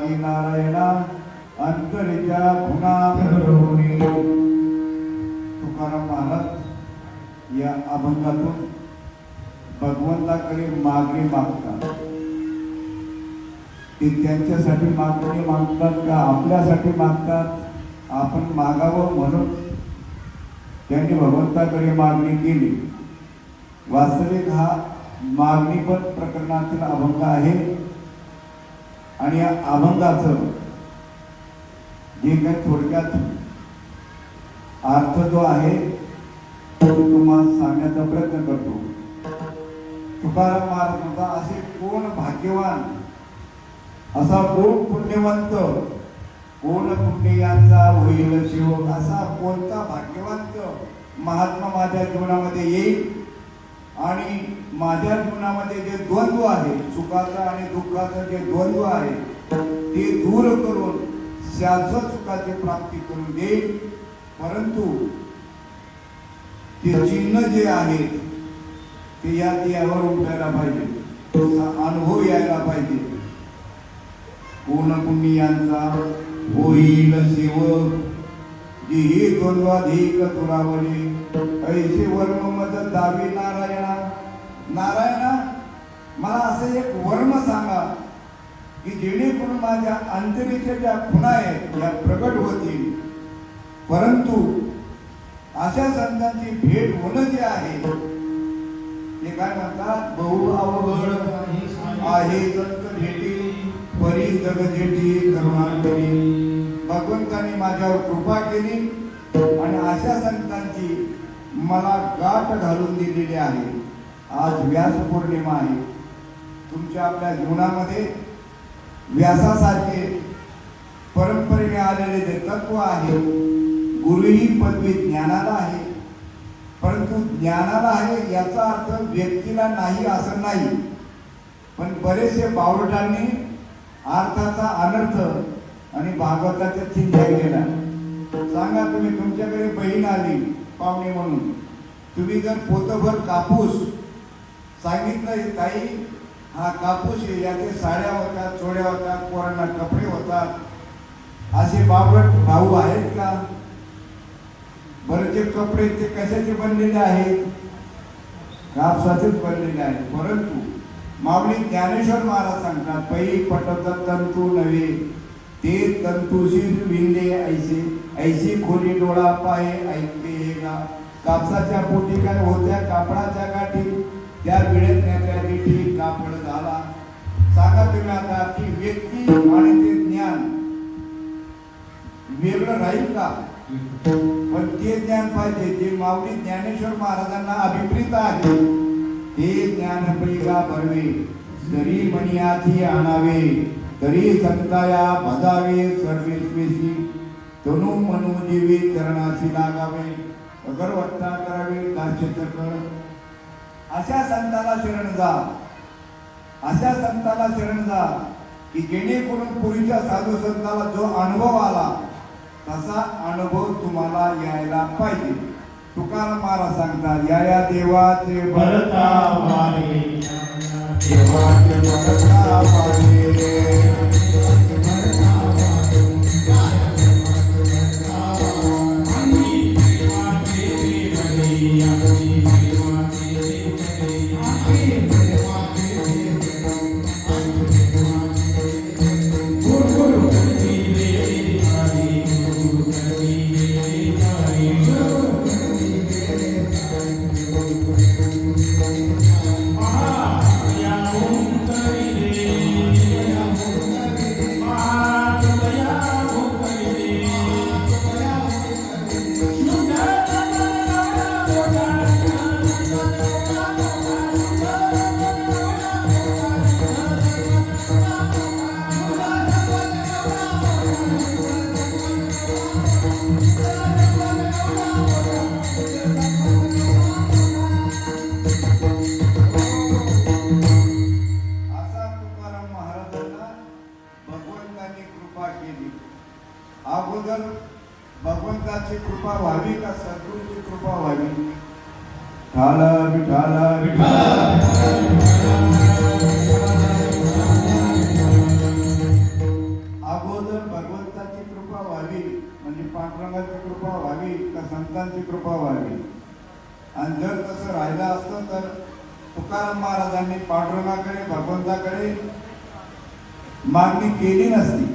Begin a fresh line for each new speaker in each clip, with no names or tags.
आदी नारायणा अंतरीच्या खुना प्रभुनी. तुकाराम महाराज या अभंगातून भगवंताकडे मागणी मागतात. ते त्यांच्यासाठी मागणी मागतात का आपल्यासाठी मागतात? आपण मागावं म्हणून त्यांनी भगवंताकडे मागणी केली. वास्तविक हा मागणीपद प्रकरणातील अभंग आहे आणि या अभंगाचं जे काही थोडक्यात अर्थ जो आहे तो तुम्हाला सांगण्याचा प्रयत्न करतो. तुकाराम महाराज म्हणता, असे कोण भाग्यवान, असा कोण पुण्यवंत, कोण पुण्यांचा होईल शिव, असा कोणता भाग्यवंत महात्मा माझ्या जीवनामध्ये येईल आणि माझ्या जीवनामध्ये जे द्वंद्व आहे, सुखाचा आणि दुःखाचा जे द्वंद्व आहे ते दूर करून शाश्वत सुखाची प्राप्ती करून देईल. परंतु ते चिन्ह जे आहे ते या देहावर उमटायला पाहिजे, अनुभव यायला पाहिजे. कोण पुण्यांचा होईल सेवक, जी ही द्वंद्वाधिक दुरावली, ऐसे वर्म मद दावी नारायणा. नारायणा, मला असं एक वर्म सांगा की जेणेकरून माझ्या अंतरीच्या ज्या खुणा आहेत या प्रगट होतील. परंतु अशा संतांची भेट होणं जे आहे ते काय म्हणतात, बहु अवघड आहे संत भेटी, परी जग जेठी करुणांतरी. भगवंतांनी माझ्यावर कृपा केली आणि अशा संतांची मला गाठ घालून दिलेली आहे. आज व्यास पौर्णिमा आहे. तुमच्या आपल्या जीवनामध्ये व्यासासारखे परंपरेने आलेले जे तत्व आहे, गुरु ही पदवी ज्ञानाला आहे, परंतु ज्ञानाला आहे याचा अर्थ व्यक्तीला नाही असं नाही. पण बरेचसे बावळटांनी अर्थाचा अनर्थ आणि भागवताच्या चिंध्या केला. सांगा, तुम्ही तुमच्याकडे बहीण आली पाहुणे म्हणून, तुम्ही जर पोतभर कापूस सांगितलं, ताई हा कापूस आहे, याचे साड्या होतात, चोड्या होतात, पोरांना कपडे होतात, असे बावळट भाऊ आहेत का? बरं, जे कपडे ते कशाचे बनलेले आहेत? कापसाचेच बनलेले आहेत. परंतु माऊली ज्ञानेश्वर महाराज सांगतात, पै पटत तंतू नव्हे, ते तंतुशी विणले ऐसे, ऐशी खोली डोळा पाहे ऐकते हे का. कापसाच्या पोटी काय होत्या कापडाच्या गाठी, त्या विळ्यातल्या त्या दिठी कापड झाला. सांगा तुम्ही आता की व्यक्ती आणि ते ज्ञान वेगळं राहील का? पण ते ज्ञान पाहिजे जे माऊली ज्ञानेश्वर महाराजांना अभिप्रेत आहे. ते ज्ञान पैगा भरवे, जरी मनियाची आणावे, तरी संताया भजावे सर्वेश्वेशी, तनु मनु जीवे चरणाशी लागावे, अगरवत्ता करावे दास्यचक्र. अशा संताला शरण जा, अशा संताला शरण जा की जेणेकरून पूर्वीच्या साधू संताला जो अनुभव आला तसा अनुभव तुम्हाला यायला पाहिजे. तुकाराम महाराज सांगतात, या देवाचे भरता माने, देवाचे भरता माने. अगोदर भगवंताची कृपा व्हावी का सद्गुरूची कृपा व्हावी? विठाला विठाला विठाला. म्हणजे पांडुरंगाची कृपा व्हावी का संतांची कृपा व्हावी. आणि जर तसं राहिलं असतं तर तुकाराम महाराजांनी पांडुरंगाकडे भगवंताकडे मागणी केली नसती.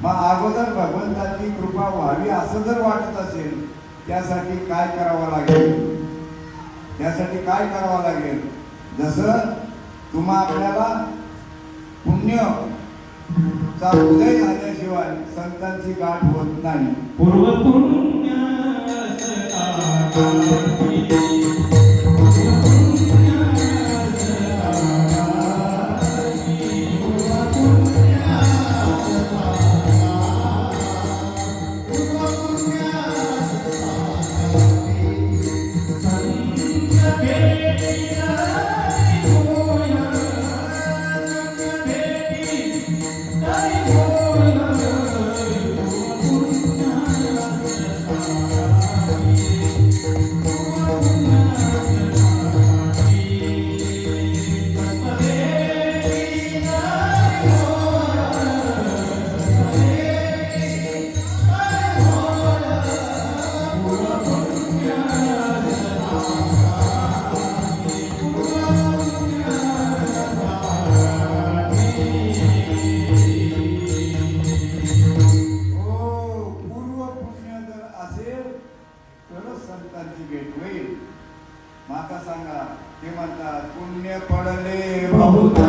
मग अगोदर भगवंताची कृपा व्हावी असं जर वाटत असेल त्यासाठी काय करावं लागेल, त्यासाठी काय करावं लागेल. जसं तुम्हा आपल्याला पुण्याचा उदय झाल्याशिवाय संतांची गाठ होत नाही. संतांची भेट होईल. माता सांगा ते म्हणतात पुण्य पडले बहुत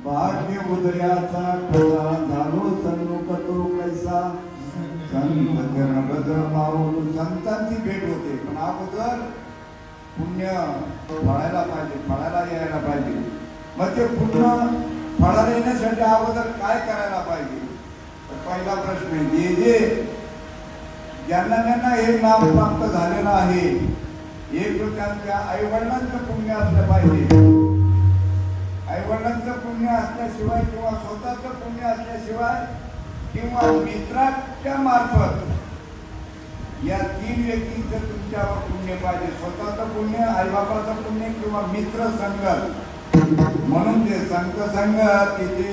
भाग्य उदयाचा ठसा झालो सन्मुखतो कैसा संत चरण बदल मावून संतांची भेट होते. पण अगोदर पुण्य फळायला पाहिजे, फळायला यायला पाहिजे. मग ते पुण्य फळायला येण्यासाठी अगोदर काय करायला पाहिजे. तर पहिला प्रश्न आहे जे ज्यांना ज्यांना हे नाम प्राप्त झालेलं आहे एक त्यांच्या आई वडिलांचं पुण्य असलं पाहिजे. आईवडिलांचं पुण्य असल्याशिवाय किंवा स्वतःचं पुण्य असल्याशिवाय किंवा मित्राच्या मार्फत या तीन व्यक्तींचं तुमच्यावर पुण्य पाहिजे. स्वतःचं पुण्य, आईबापाचं पुण्य किंवा मित्र संगत. म्हणून ते संत संगत तिथे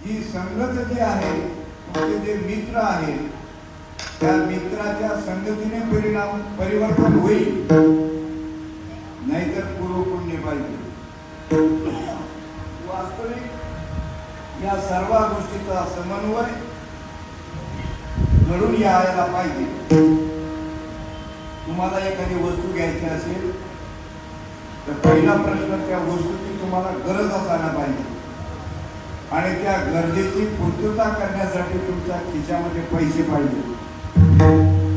जी संगत जी आहे तुमचे जे मित्र आहेत त्या मित्राच्या संगतीने परिवर्तन होईल. नाहीतर पूर्व पुण्य पाहिजे. वास्तविक या सर्व गोष्टीचा समन्वय घडून यायला पाहिजे. तुम्हाला एखादी वस्तू घ्यायची असेल तर पहिला प्रश्न त्या वस्तूची तुम्हाला गरज असायला पाहिजे आणि त्या गरजेची पूर्तता करण्यासाठी तुमच्या खिशामध्ये पैसे पाहिजे.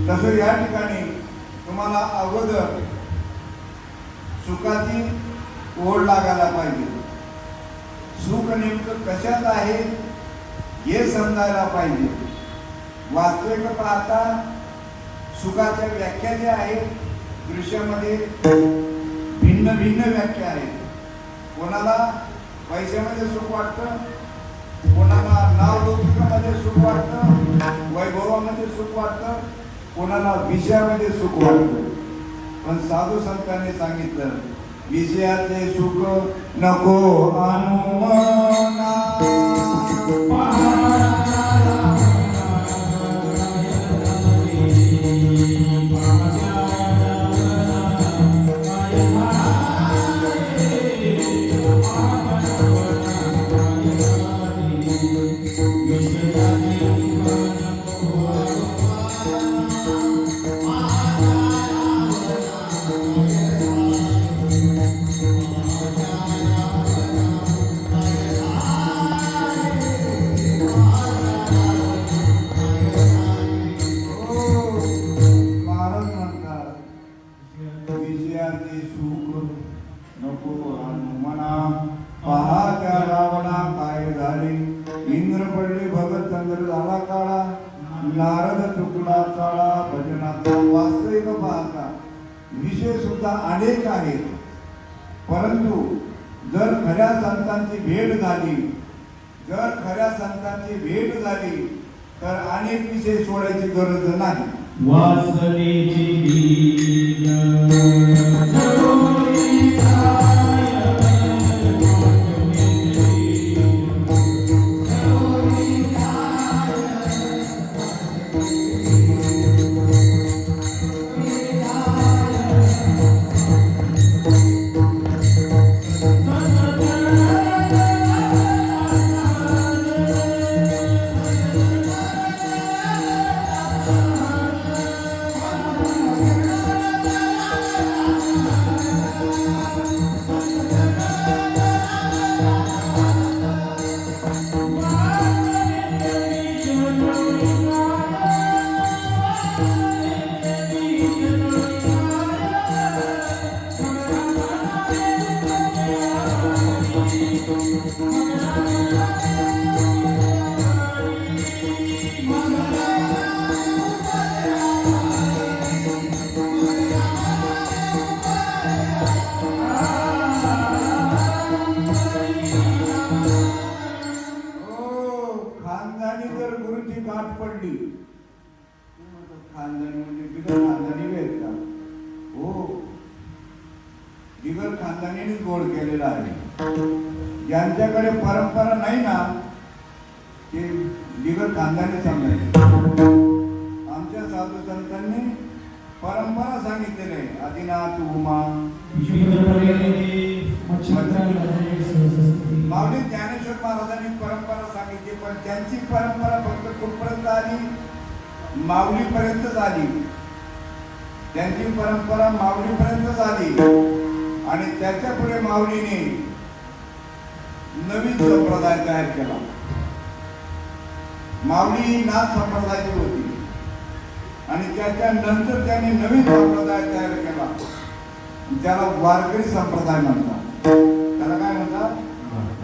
तसं या ठिकाणी तुम्हाला अगोदर सुखाची ओढ लागायला पाहिजे. सुख नेमकं कशात आहे हे समजायला पाहिजे. वास्तविक पाहता सुखाच्या व्याख्या ज्या आहेत दृश्यामध्ये भिन्न भिन्न व्याख्या आहेत. कोणाला पैशामध्ये सुख वाटतं, कोणाला नावलौकिकामध्ये सुख वाटतं, वैभवामध्ये सुख वाटतं, कोणाला विषयामध्ये सुख वाटतं. पण साधू संतांनी सांगितलं विषयाचे सुख नको आणू मना. नारद तुकडा चाळा भजनाचा. वास्तविक पाहता विषय सुद्धा अनेक आहेत, परंतु जर खऱ्या संतांची भेट झाली, जर खऱ्या संतांची भेट झाली तर अनेक विषय सोडायची गरज नाही. खानदानी म्हणजे बिगर खानदानी आहेत का? हो, बिगर खानदानीनेच गोड केलेला आहे. ज्यांच्याकडे परंपरा नाही ना ते बिगर खानदानी समजायचे. आमच्या साधू संतांनी परंपरा सांगितलेली आहे. आदिनाथ उमा माऊली ज्ञानेश्वर महाराजांनी परंपरा सांगितली, पण त्यांची परंपरा फक्त कुठपर्यंत आली? माऊलीपर्यंतच आली. त्यांची परंपरा माऊलीपर्यंतच आली आणि त्याच्या पुढे माऊलीने नवीन संप्रदाय तयार केला. माऊली नाथ संप्रदायाची होती आणि त्याच्यानंतर त्यांनी नवीन संप्रदाय तयार केला. त्याला वारकरी संप्रदाय म्हणतात. त्याला काय म्हणतात?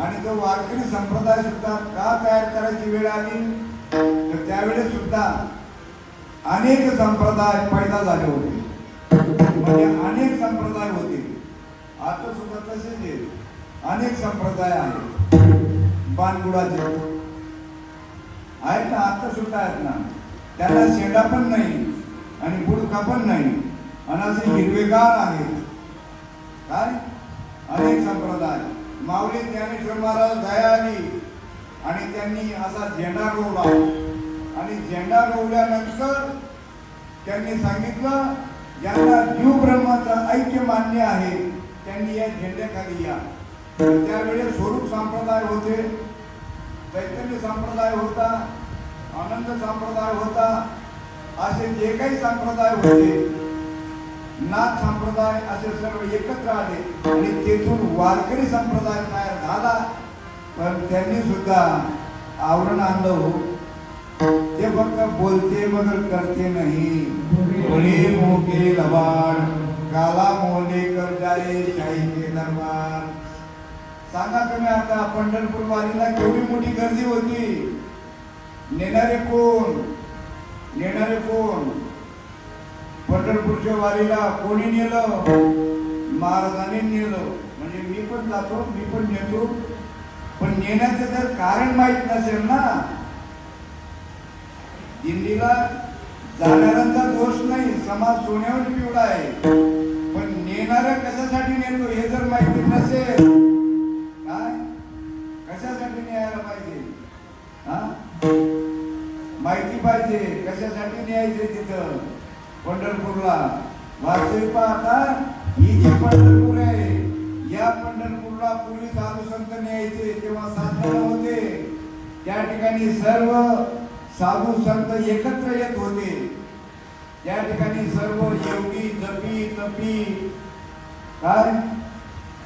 आणि तो वारकरी संप्रदाय सुद्धा का तयार करायची वेळ आली तर त्यावेळेस सुद्धा अनेक संप्रदाय पैदा झाले होते. म्हणजे अनेक संप्रदाय होते. आता सुद्धा तसेच अनेक संप्रदाय आहेत. बाणगुडाचे आहेत ना, आता सुद्धा आहेत ना. त्याला शेंडा पण नाही आणि बुडका पण नाही आणि असे हिरवेगार आहेत. काय अनेक संप्रदाय. माऊली ज्ञानेश्वर महाराज दया आली आणि त्यांनी असा झेंडा रोवला आणि झेंडा रोवल्यानंतर त्यांनी सांगितलं ज्यांना जीव ब्रह्माचं ऐक्य मान्य आहे त्यांनी या झेंड्याखाली या. त्यावेळेस स्वरूप संप्रदाय होते, चैतन्य संप्रदाय होता, आनंद संप्रदाय होता, असे जे काही संप्रदाय होते, नाथ संप्रदाय असे सर्व एकत्र आले आणि तेथून वारकरी संप्रदाय तयार झाला. पण त्यांनी सुद्धा आवरण आणलं हो. ते फक्त बोलते मगर करते नाही. बडे मोके लबाड काला मोले कर जाए शाही के दरबार. सांगा तुम्ही आता पंढरपूर वारीला केवढी मोठी गर्दी होती. नेणारे कोण? नेणारे कोण? पंढरपूरच्या वारीला कोणी नेलं? महाराजांनी नेलं. म्हणजे मी पण जातो, मी पण नेतो. पण नेण्याचं जर कारण माहित नसेल ना, दिंडीला जाणाऱ्यांचा दोष नाही, समाज सोन्यावर पिवळा आहे. पण नेणारा कशासाठी नेतो हे जर माहिती नसेल, काय कशासाठी न्यायला पाहिजे? हा, माहिती पाहिजे कशासाठी न्यायचे तिथं पंढरपूरला. वास्तविक पाहता ही जी पंढरपूर आहे, या पंढरपूरला पूर्वी साधू संत न्यायचे तेव्हा साधना होते. त्या ठिकाणी सर्व साधू संत एकत्र येत होते. त्या ठिकाणी सर्व योगी जपी तपी काय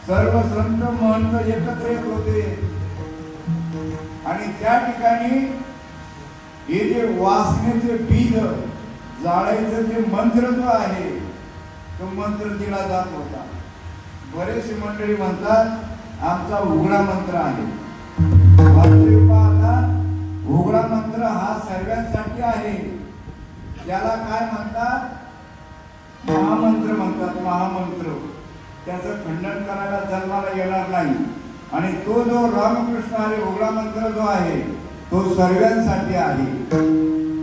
सर्व संत महंत एकत्र येत होते. आणि त्या ठिकाणी हे जे वासनेचे बीज जाळायचं जे मंत्र जो आहे तो मंत्र दिला जात होता. बरेचशी मंडळी म्हणतात आमचा उघडा मंत्र आहे. उघडा मंत्र हा सर्वांसाठी आहे. त्याला काय म्हणतात? महामंत्र म्हणतात. महामंत्र त्याचं खंडन करायला जन्माला येणार नाही. आणि तो जो रामकृष्ण हरी उघडा मंत्र जो आहे तो सर्वांसाठी आहे.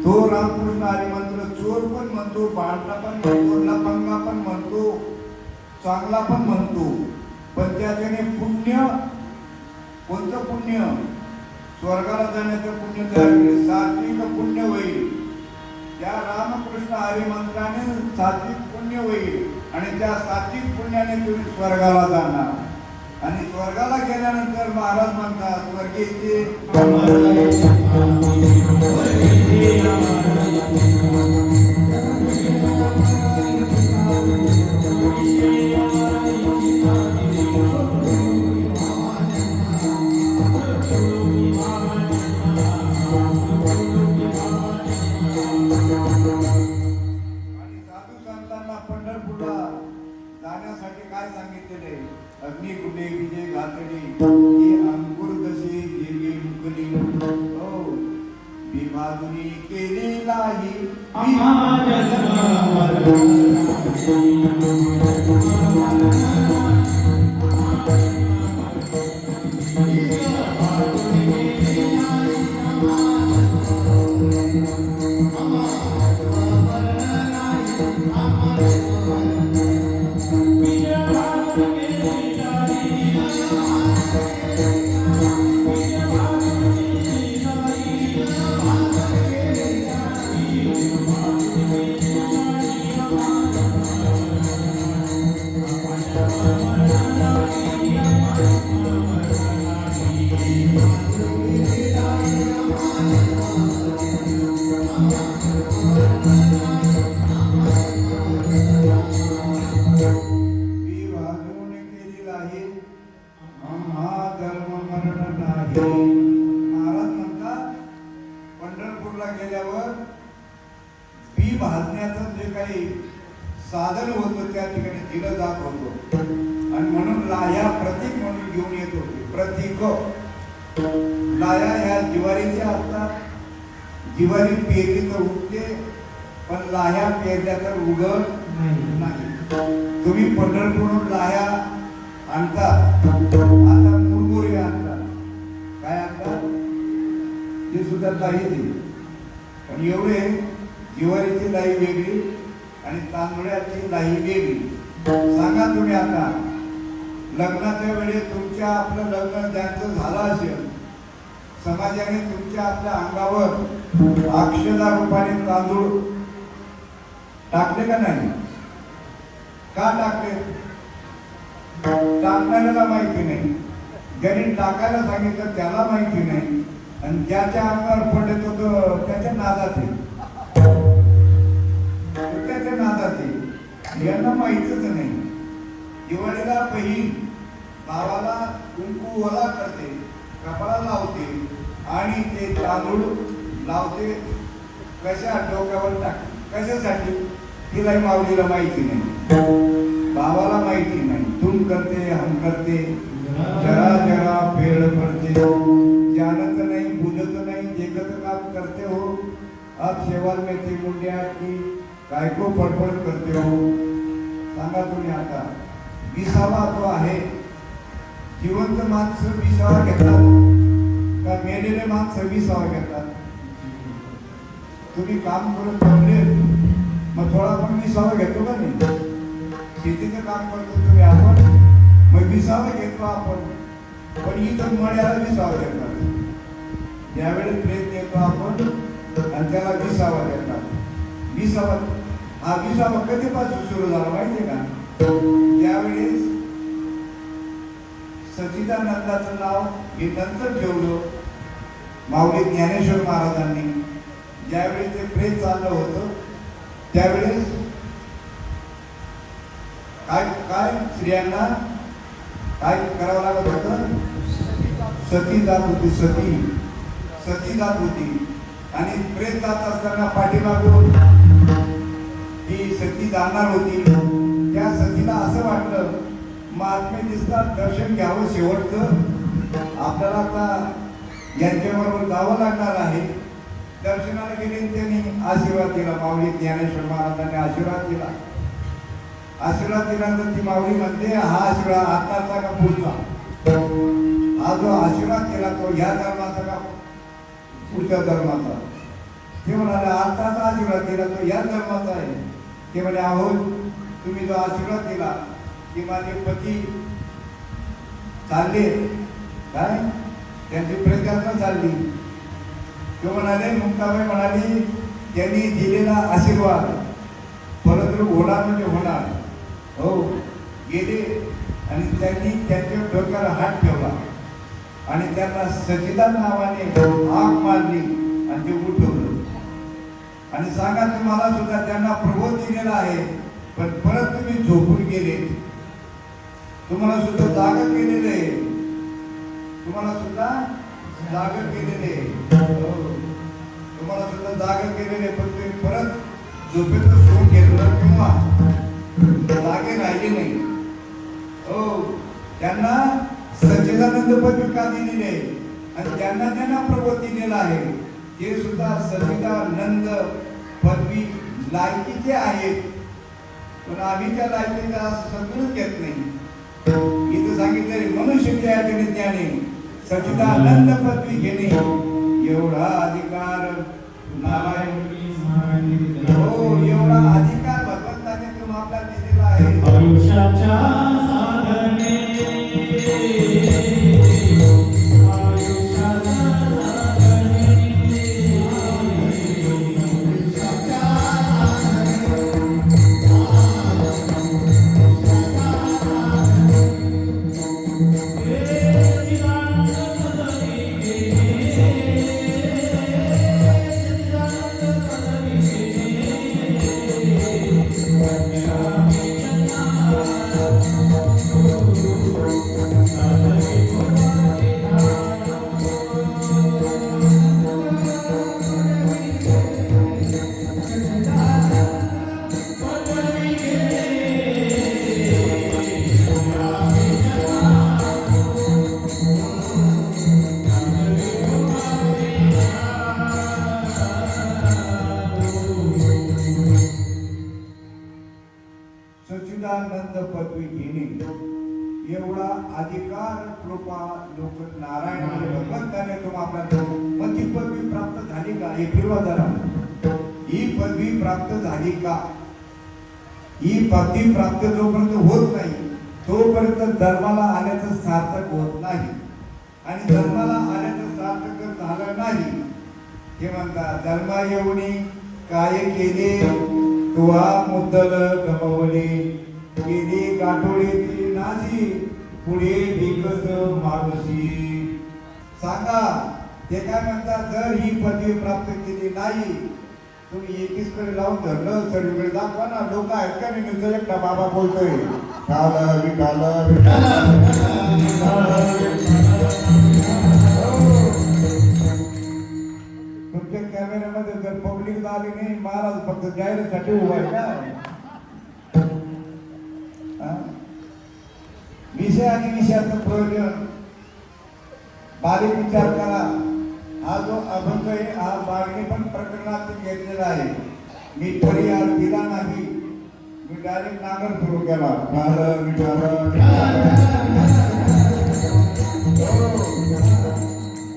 तो रामकृष्ण हरी मंत्र चोर पण म्हणतो, बाळला पण म्हणतो, लपंगा पण म्हणतो, चांगला पण म्हणतो. पण त्याच्याने पुण्य, कोणतं पुण्य? स्वर्गाला जाण्याचं पुण्य तयार केले. सात्विक पुण्य होईल. त्या रामकृष्ण हरी मंत्राने सात्विक पुण्य होईल आणि त्या सात्विक पुण्याने तुम्ही स्वर्गाला जाणार. आणि स्वर्गाला गेल्यानंतर महाराज म्हणतात स्वर्गीचे काय सांगितलेले? अग्नी कुठे विजय घातली हे अंकुर कसे गेले मुकली. हो, विभाजुनी केलेला ही साधन होतं त्या ठिकाणी दिलं जात होतं. आणि म्हणून लाह्या प्रतीक म्हणून घेऊन येत होते. प्रतीक लाह्या ह्या जिवारीच्या असतात. जिवारी पेरली तर उगते, पण लाह्या पेरल्या तर उगत नाही. तुम्ही पंढरपूरहून लाह्या आणतात, आता मुरमुरे आणतात. काय आणतात? ते सुद्धा लाही दे. पण एवढे जिवारीची लाही वेगळी आणि तांदुळाची लाही वेगळी. सांगा तुम्ही आता लग्नाच्या वेळेस तुमच्या आपलं लग्न ज्यांचं झालं असेल, समाजाने तुमच्या आपल्या अंगावर अक्षदा रूपाने तांदूळ टाकले का नाही? का टाकले? टाकणाऱ्याला माहिती नाही. ज्यांनी टाकायला सांगितलं त्याला माहिती नाही. आणि ज्याच्या अंगावर पडत होतं त्याच्या नादात आहे, त्याच्या नादात आहे, यांना माहितच नाही. दिवाळीला बहीण भावाला कुंकू ओला करते, कपाळा लावते आणि ते तांदूळ लावते कशा डोक्यावर टाक कशासाठी तिलाही माऊलीला माहिती नाही, भावाला माहिती नाही. तुम करते हम करते जरा जरा फेड पडते, जानत नाही बुझत नाही देखत काम करते हो. अब शेवाल में ती मुंड्या की काय को पडपड करते हो. सांगा तुम्ही आता विसावा तो आहे, जिवंत माणसं विसावा घेतात का मेलेले माणसं विसावा घेतात. तुम्ही काम करत थांबले मग थोडा पण विसावा घेतो का नाही. शेतीचं काम करतो तुम्ही, आपण मग विसावा घेतो आपण, पण इथं मड्याला विसावा घेतात. ज्यावेळेस प्रेत येतो आपण आणि त्याला विसावा देतात. विसावा हा विसावा कधीपासून सुरू झाला माहितीये का. त्यावेळेस सच्चिदानंदाचं नाव हे नंतर ठेवलं माऊली ज्ञानेश्वर महाराजांनी. ज्यावेळेस ते प्रेत चाललं होतं त्यावेळेस काय काय स्त्रियांना काय करावं लागत होतं. सती जात होती, सती जात होती आणि प्रेत जात असताना पाठीमागून ही सती जाणार होती. त्या सतीला असं वाटलं महात्मे दिसतात, दर्शन घ्यावं शेवटचं आपल्याला आता यांच्याबरोबर जावं लागणार आहे. दर्शनाला गेले त्यांनी आशीर्वाद दिला. माऊली ज्ञानेश्वर महाराजांनी आशीर्वाद दिला. आशीर्वाद दिल्यानंतर ती माऊली म्हणते हा आशीर्वाद आताचा का पुढचा. हा जो आशीर्वाद केला तो ह्या धर्माचा का पुढच्या धर्माचा. ते म्हणाले आताचा आशीर्वाद दिला तो या धर्माचा आहे. ते म्हणे आहो तुम्ही जो आशीर्वाद दिला की माझे पती चालले काय त्यांची प्रत्याशा चालली. तो म्हणाले मुक्ताबाई म्हणाली त्यांनी दिलेला आशीर्वाद परत होणार म्हणजे होणार. हो गेले आणि त्यांनी त्यांच्या डोक्याला हात ठेवला आणि त्यांना सच्चिदान नावाने हाक मारली आणि ते उठवलं. आणि सांगा तुम्हाला सुद्धा त्यांना प्रबोध दिलेला आहे, पण परत तुम्ही झोपून गेले. तुम्हाला सुद्धा जागा केलेलं आहे, तुम्हाला सुद्धा जागा केलेले तुम्हाला सुद्धा जागा केलेले, पण तुम्ही परत झोपेतच सोडून घेतलं किंवा जागे राहिले नाही. हो त्यांना सच्चिदानंद पदवी का दिलेली आहे आणि त्यांना प्रबोध दिलेला आहे. ते सुद्धा सच्चिदानंद पदवी लायकीचे आहेत, पण आम्ही त्या लायकीचा असं समजून घेत नाही. इथं सांगितले मनुष्य ज्ञाने सच्चिदानंद पदवी घेणे एवढा अधिकार नारायण. हो एवढा अधिकार भगवंताने तुम्हाला आपल्याला दिलेला आहे.
आयुष्याच्या साधने
सच्चिदानंद पदवी घेणे एवढा अधिकार कृपा लोक नारायण भगवंताने तुम्हाला मग ती पदवी प्राप्त झाली का हे फिरवा जरा. ही पदवी प्राप्त झाली का. ही पदवी प्राप्त जोपर्यंत होत नाही तोपर्यंत धर्माला आल्याचं सार्थक होत नाही. आणि धर्माला आल्याचं सार्थक झालं नाही हे म्हणतात धर्मा येऊनी काय केले तुहा मुद्दल गमवले केली गाठोडीची नाशी पुढे भिकत मागशी. सांगा ते काय म्हणतात, जर ही पदवी प्राप्त केली नाही, तुम्ही एकीकडे लावून धरलं सर्वीकडे दाखवा ना. लोक आहेत का नाही, नुसतं एकटा बाबा बोलतोय विठाल विठाल तुमच्या कॅमेऱ्यामध्ये जर पब्लिक आली नाही, महाराज फक्त जाहिरातीसाठी उभा आहे का? हा? विषय आणि विषयाचं प्रयोजन बारीक विचार करा. हा जो अभंग आहे हा बाळगे पण प्रकरणात घेतलेला आहे. मी परिहार दिला नाही, मी डायरेक्ट नागर सुरू केला.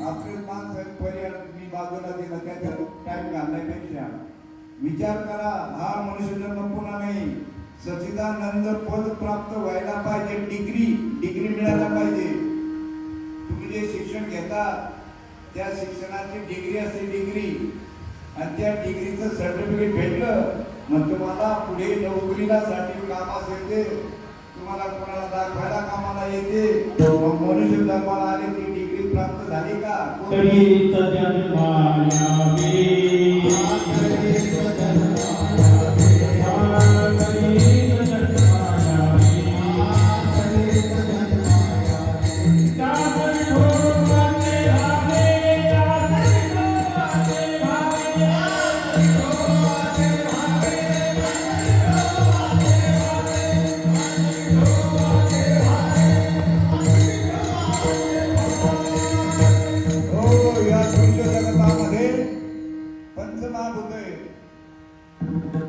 आपले माणसं परिहार मी बाजूला दिला, त्याच्यात टाइम घालण्यापेक्षा विचार करा. हा मनुष्यजन्म पुन्हा नाही. सच्चिदानंद पद प्राप्त व्हायला पाहिजे. डिग्री मिळायला पाहिजे. तुम्ही जे शिक्षण घेता त्या शिक्षणाची डिग्री असते, डिग्री, आणि त्या डिग्रीचं सर्टिफिकेट भेटलं मग तुम्हाला पुढे नोकरीला साठी कामास येते, तुम्हाला कोणाला दाखवायला कामाला येते. मग मनुष्य जन्माला आले ती डिग्री प्राप्त झाली का?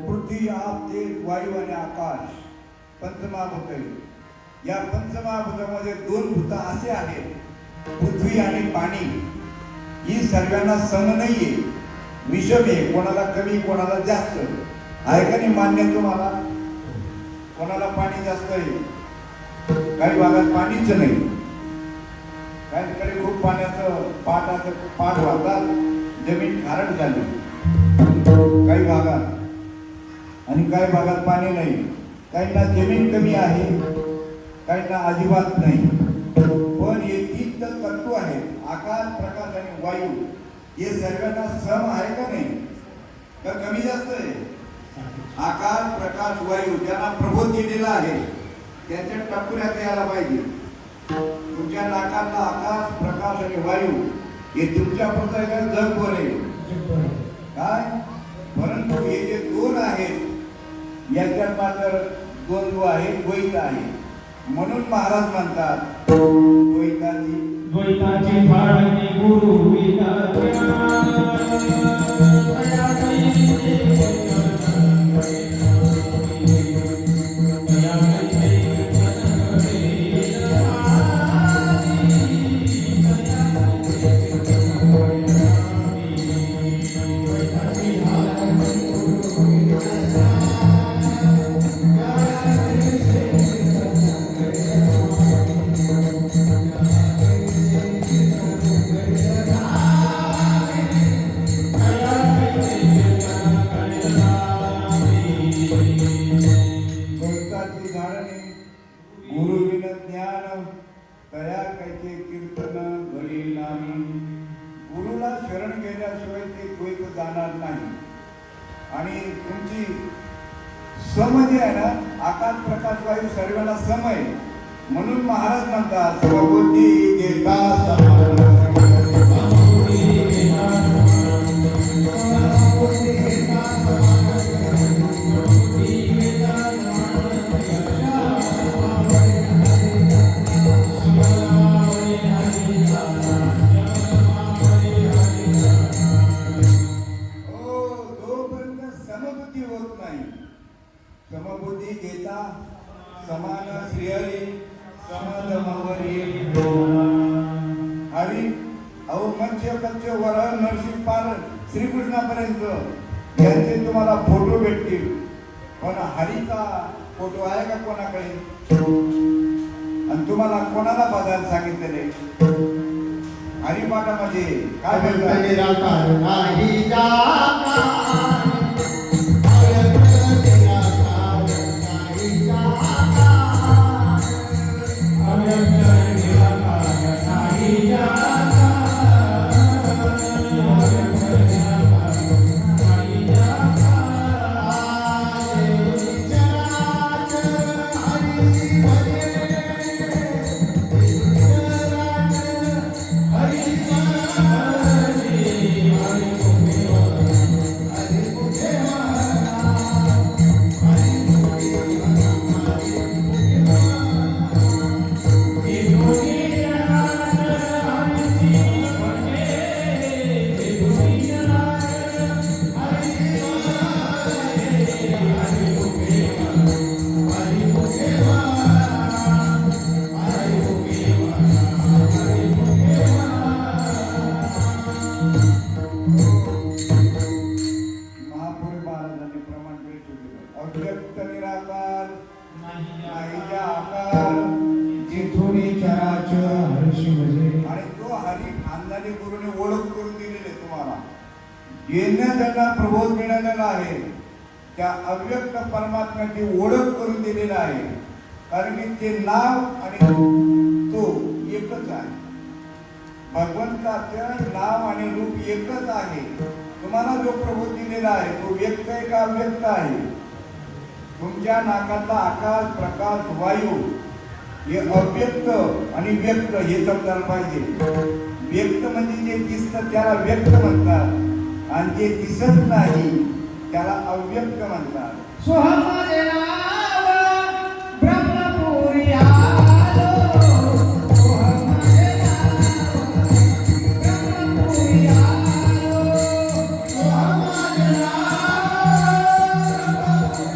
पृथ्वी, आप, तेज, वायू आणि आकाश पंचमहाभूत आहे. या पंचमहाभूतामध्ये दोन भूत असे आहेत, पृथ्वी आणि पाणी. ही सर्वांना सम नाहीये, विषम आहे. कोणाला कमी, कोणाला जास्त आहे का नाही? मान्य तुम्हाला? कोणाला पाणी जास्त आहे, काही भागात पाणीच नाही, काही खूप पाण्याचं पाठ वाहतात, जमीन खारट झाली काही भागात, आणि काही भागात पाणी नाही. काहींना जमीन कमी आहे, काहींना अजिबात नाही. पण हे तीन तत्व आहेत, आकाश, प्रकाश आणि वायू. हे सर्वांना सम आहे का नाही? का कमी जास्त आहे? आकाश, प्रकाश, वायू ज्यांना प्रबोध दिलेला आहे त्यांच्या टपुऱ्यात यायला पाहिजे. तुमच्या नाकातला आकाश, प्रकाश आणि वायू हे तुमच्या पुढचा काय जग आहे काय? परंतु हे जे दोन आहेत याच्यात मात्र द्वंद्व आहे, द्वैत आहे. म्हणून महाराज म्हणतात
द्वैताची फाळणी गुरु
गुरुला शरण गेल्याशिवाय ते द्वैत जाणार नाही. आणि तुमची सम जे आहे ना, आकाश, प्रकाश, वायू सर्वांना सम आहे. म्हणून महाराज म्हणतात स्वबुद्धी घेता समबुद्धी घेता समान श्रीहरी समदमवरी हरी. अहो मत्स्य कच्छ वरण नरसिंह पार श्रीकृष्णापर्यंत यांचे तुम्हाला फोटो भेटतील, पण हरीचा फोटो आहे का कोणाकडे? आणि तुम्हाला कोणाला बघायला सांगितलेले? हरिपाठामध्ये काय यांना त्यांना प्रबोध मिळालेला आहे. त्या अव्यक्त परमात्म्याची ओळख करून दिलेला आहे. कारण की ते नाव आणि तो एकच आहे. भगवंताचं नाव आणि रूप एकच आहे. तुम्हाला जो प्रभू दिलेला आहे तो व्यक्त आहे का अव्यक्त आहे? तुमच्या नाकातला आकाश प्रकाश वायू हे अव्यक्त आणि व्यक्त हे समजायला पाहिजे. व्यक्त म्हणजे जे दिसतं त्याला व्यक्त म्हणतात आणि जे दिसत नाही त्याला अव्यक्त म्हणतात.
सोहम माझे नाव ब्रह्मपुरी आलो. सोहम माझे नाव ब्रह्मपुरी आलो. सोहम माझे नाव ब्रह्मपुरी आलो. सोहम माझे नाव ब्रह्मपुरी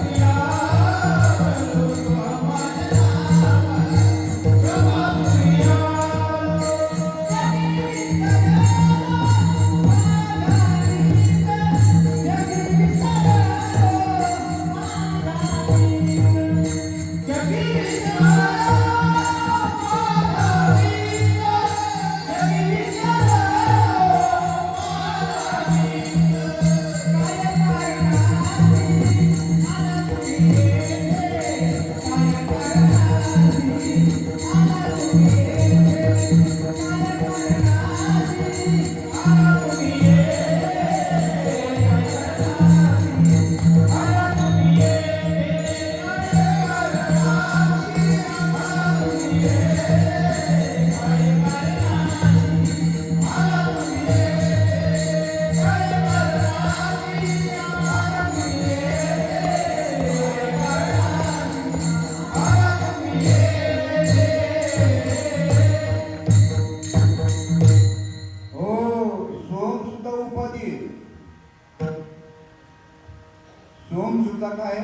सोम सुद्धा काय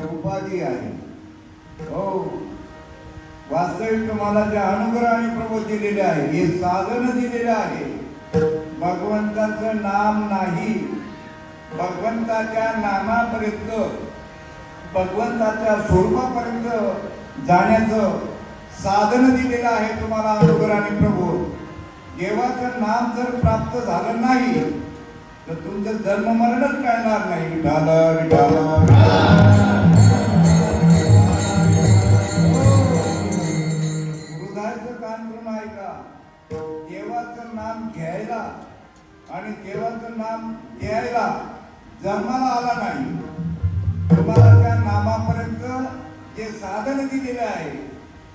उपाधी आहे. हो, वास्तविक तुम्हाला जे अनुग्रह आणि प्रबोध दिलेले आहे हे साधन दिलेलं आहे. भगवंताचं नाम नाही, भगवंताच्या नामापर्यंत भगवंताच्या स्वरूपापर्यंत जाण्याचं साधन दिलेलं आहे तुम्हाला अनुग्रह आणि प्रबोध. देवाचं नाम जर प्राप्त झालं नाही तर तुमचं जन्म मरणच कळणार नाही. विठाला विठाला हृदयाचं कान करून ऐका. देवाचं नाम घ्यायला आणि देवाचं नाम द्यायला जन्माला आला नाही. तुम्हाला त्या नामापर्यंत जे साधन दिलेलं आहे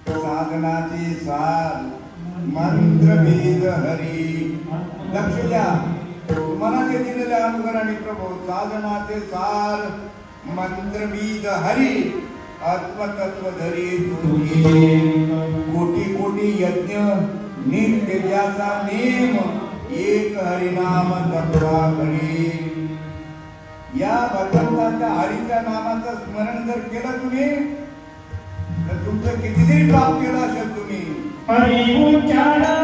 साधनाचे सार मंत्र भेद हरी. लक्ष द्या, तुम्हाला जे दिलेले अनुग्रह आणि प्रभू साधनाचे सार मंत्रविद हरी आत्मतत्व धरी तुझी कोटी कोटी यज्ञ नित्य ज्याचा नेम एक हरिनाम तत्वा हरी. या भगवंताच्या हरीच्या नामाचं स्मरण जर केलं तुम्ही तर तुमचं कितीतरी पाप केलं असेल तुम्ही.
हरी उच्चारणी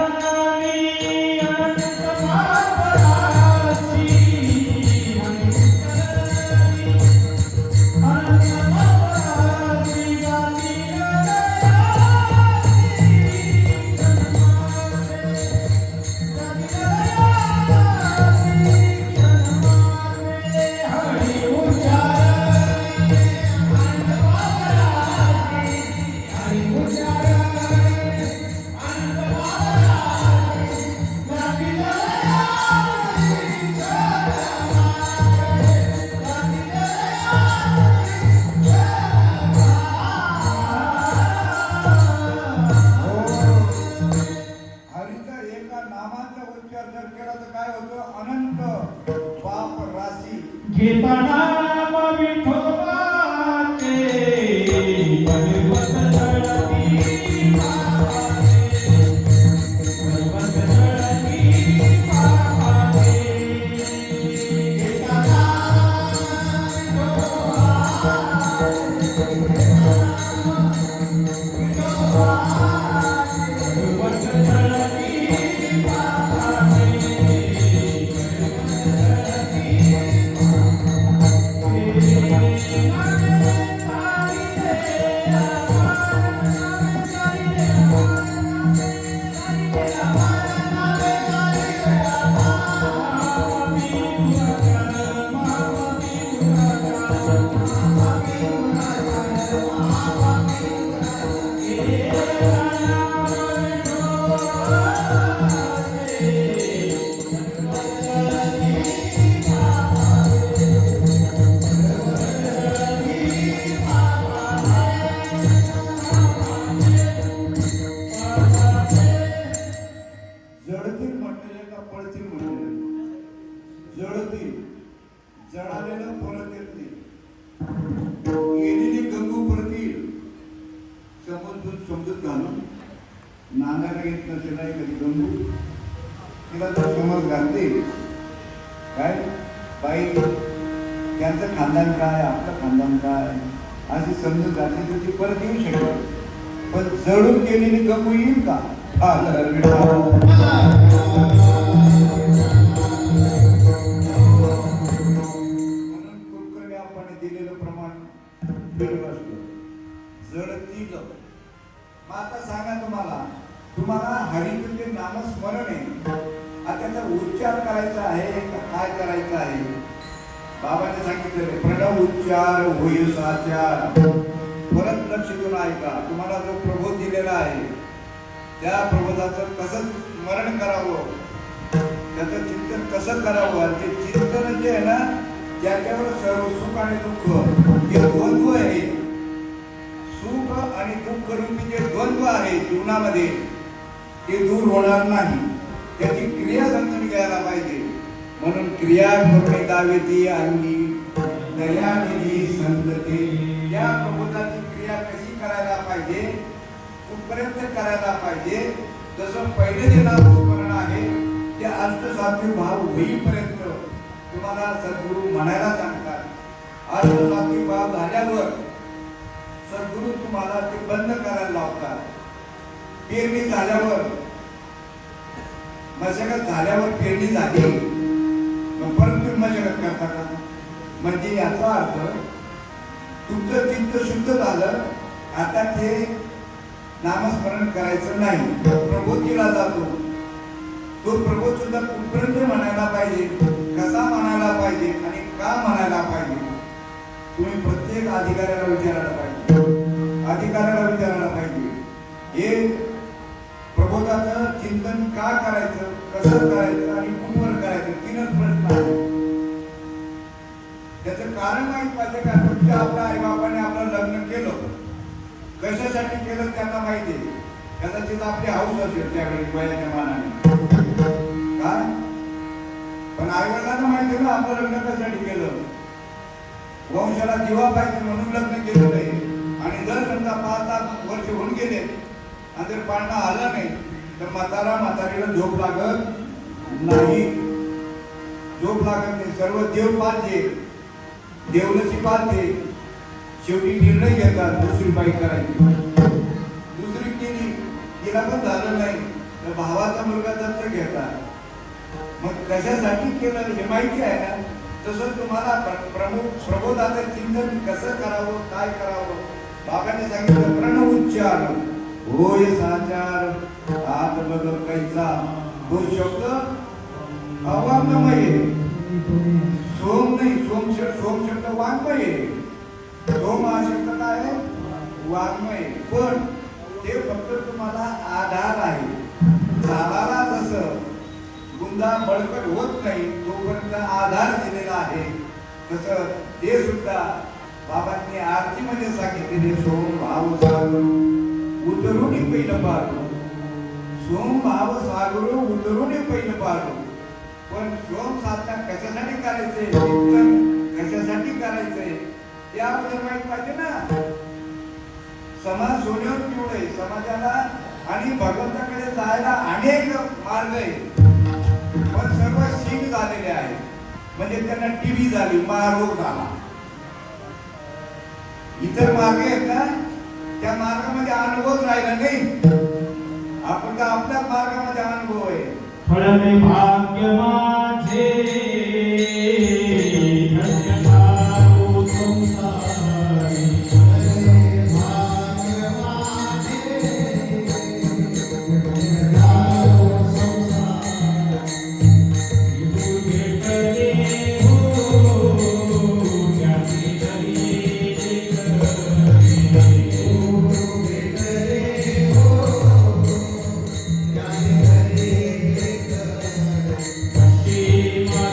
नाम विठोबाचे भगवत जळती भगवत जळती पापाचे.
जळतील, जळालेलं परत येत नाही. गेलेली गंगू परत येईल. समजूत घालून नांगायला येत नसेल नाही कधी गंगू, तिला जर समज घालते काय बाई त्यांचं खानदान काय आपलं खानदान काय अशी समजून घातली तर ती परत येऊ शकते. पण जळून गेलेली गंगू येईल का? दिलेलं प्रमाण जळतील. आता सांगा तुम्हाला हरिचे नामस्मरण आहे, त्याचा उच्चार करायचा आहे का काय करायचा आहे? बाबाने सांगितलं प्रणव उच्चार होय साचार. परत लक्ष देऊन ऐका. तुम्हाला जो प्रबोध दिलेला आहे त्या प्रबोधाचं कसं स्मरण करावं, त्याचं चिंतन कसं करावं. ते चिंतन जे आहे ना त्याच्यावर सर्व सुख आणि दुःख हे द्वंद्व आहे. सुख आणि दुःख रूपी जे द्वंद्व आहे जीवनामध्ये ते दूर होणार नाही. त्याची क्रिया समजून घ्यायला पाहिजे. म्हणून क्रिया करून दावेती अंगी दयानिधी संतते. त्या प्रबोधाची क्रिया कशी करायला पाहिजे, कुठपर्यंत करायला पाहिजे. जसं पहिले जे नामस्मरण आहे ते अष्टसात्विक भाव होईपर्यंत तुम्हाला सद्गुरू म्हणायला सांगतात. अष्टसात्विक भाव झाल्यावर सद्गुरू तुम्हाला ते बंद करायला लावतात. पेरणी झाल्यावर मशागत झाल्यावर पेरणी झाली मग परत तुम्ही मशागत करता का? म्हणजे याचा अर्थ तुमचं चित्त शुद्ध झालं, आता ते नामस्मरण करायचं नाही. प्रबोध केला जातो. तो प्रबोध सुद्धा कुठपर्यंत म्हणायला पाहिजे, कसा म्हणायला पाहिजे आणि का म्हणायला पाहिजे तुम्ही प्रत्येक अधिकाऱ्याला विचारायला पाहिजे. हे प्रबोधाचं चिंतन का करायचं, कसं करायचं आणि कुठवर करायचं, तीनच प्रश्न आहेत. त्याचं कारण माहित पाहिजे का? तुमच्या आपल्या आईबापाने आपलं लग्न केलं कशासाठी केलं त्यांना माहिती आहे. कदाचित आपली हाऊस असेल त्यावेळी वयाच्या मानाने काय, पण आईवडिलांना माहिती आहे ना आपलं लग्न कशासाठी केलं. वंशाला दिवा पाहिजे म्हणून लग्न केलेलं आहे. आणि जर समजा 5 वर्ष होऊन गेले आणि जर पाळणा आला नाही तर म्हातारीला झोप लागत नाही. झोप लागत नाही. सर्व देव पाहते, देवलसी पाहते. शेवटी निर्णय घेतात दुसरी बाई करायची. दुसरी केली तिला पण झालं नाही तर भावाचा मुलगा दत्तक घेतात. मग कशासाठी केलं हे माहिती आहे ना. तसं तुम्हाला प्रबोधाचं चिंतन कसं करावं, काय करावं. बाबांनी सांगितलं प्रणव उच्चार होय साचार. हात बघ कैसा तो शब्द अवांगमय. सोम नाही, सोम शब्द वाङ्मय. सोम हा शब्द काय आहे? वाङ्मय. पण ते फक्त तुम्हाला आधार आहे. झाडाला जसं बुंदा बळकट होत नाही तोपर्यंत आधार दिलेला आहे, तसं ते सुद्धा बाबांनी आरतीमध्ये सांगितलेले सोम भाव सागर उतरून पहिलं पाहतो. सोम भाव सागर उतरून पहिलं पाहतो. पण सोम साधना कशासाठी करायचंय, कशासाठी करायचंय ते आपल्याला माहित पाहिजे ना. समाज सोन्यावर पिवळे. समाजाला आणि भगवंताकडे जायला अनेक मार्ग आहे, पण सर्व शीख झालेले आहे. म्हणजे त्यांना टीव्ही झाली, महारोग झाला. इतर मार्ग आहेत ना त्या मार्गामध्ये अनुभव राहिला नाही. आपण तर आपल्या मार्गामध्ये अनुभव आहे.
फळमे भाग्य माझे
Hare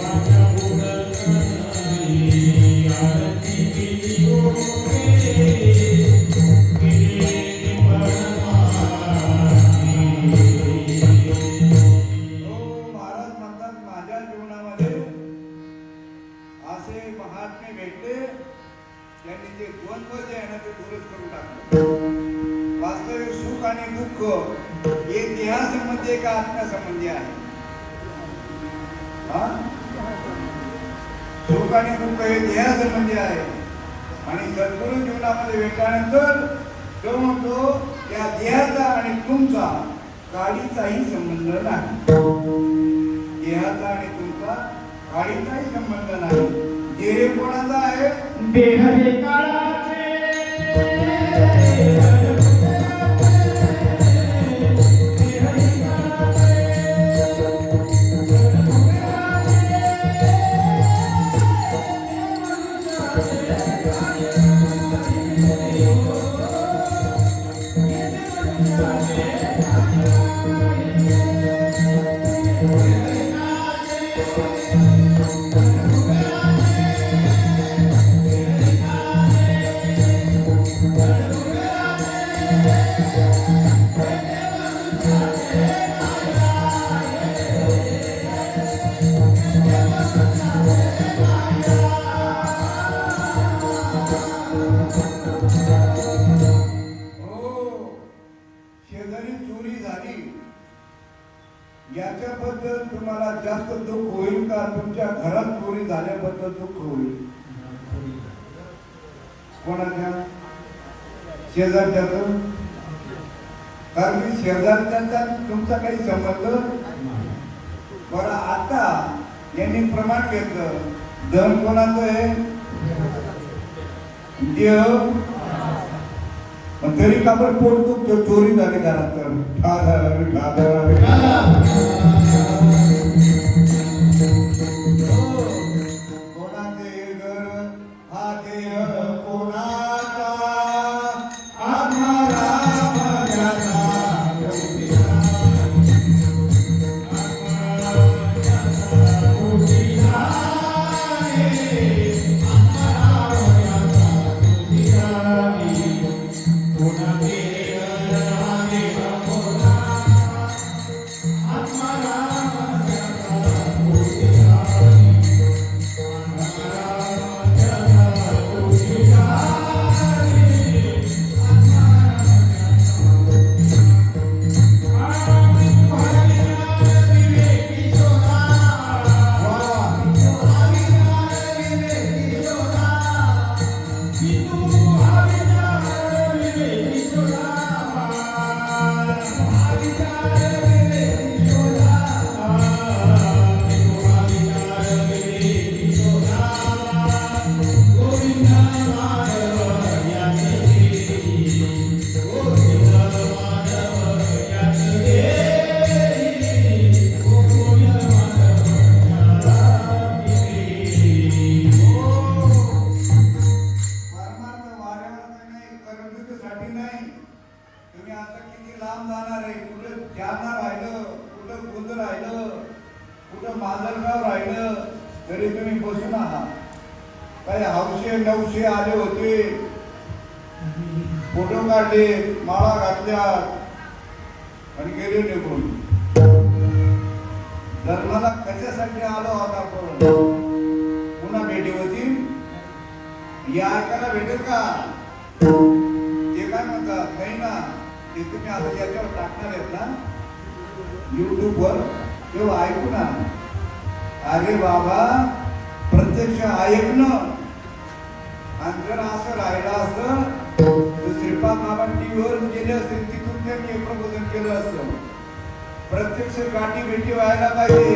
माझ्या बुडकणारी आरती केली गोरे गेले निंबळमाती.
हो, महाराज म्हणतात माझ्या जीवनामध्ये असे महात्मे भेटले त्यांनी जे द्वंद्व जे आहे ना ते दूरच करून टाकलं. वास्तविक सुख आणि दुःख हे देहासंबंधी आहे का आत्म्यासंबंधी आहे? हा? सुख आणि दुःख हे देहासंबंधी आहे. आणि सद्गुरू जीवनामध्ये भेटल्यानंतर तो म्हणतो या देहाचा आणि तुमचा काडीचाही संबंध नाही. देहाचा आणि तुमचा काडीचाही संबंध नाही. देह कोणाचा आहे?
देह रे काळाचे
याच्याबद्दल तुम्हाला जास्त दुःख होईल का तुमच्या घरात चोरी झाल्याबद्दल दुःख होईल? कोणाच्या? शेजारच्याचं? कारण की शेजारच्याचा तुमचा काही संबंध. बरं, आता यांनी प्रमाण घेतलं धन कोणाचं आहे? देह. तरी का बरं पोट दुखतो? चोरी झाली घरात तर कोणाचे घर हा देह कोणाचा? आत्मा राम ज्याचा तरी तुम्ही बसून आहात. काही हौशे नवशे आले होते, फोटो काढले, माळा घातल्या आणि गेले निघून. धर्माला कशासाठी आलो होता आपण? पुन्हा भेटी होती? या ऐकायला भेटेल का? ते काय म्हणतात नाही ना, ते तुम्ही आता याच्यावर टाकणार आहेत ना युट्यूबवर, तेव्हा ऐकू ना. अरे बाबा, प्रत्यक्ष ऐकणं आणि जर असं राहिलं असतं तर श्रीपाद बाबा टीव्हीवर गेले असते, तिथून त्यांनी प्रबोधन केलं असतं. प्रत्यक्ष गाठी भेटी व्हायला पाहिजे.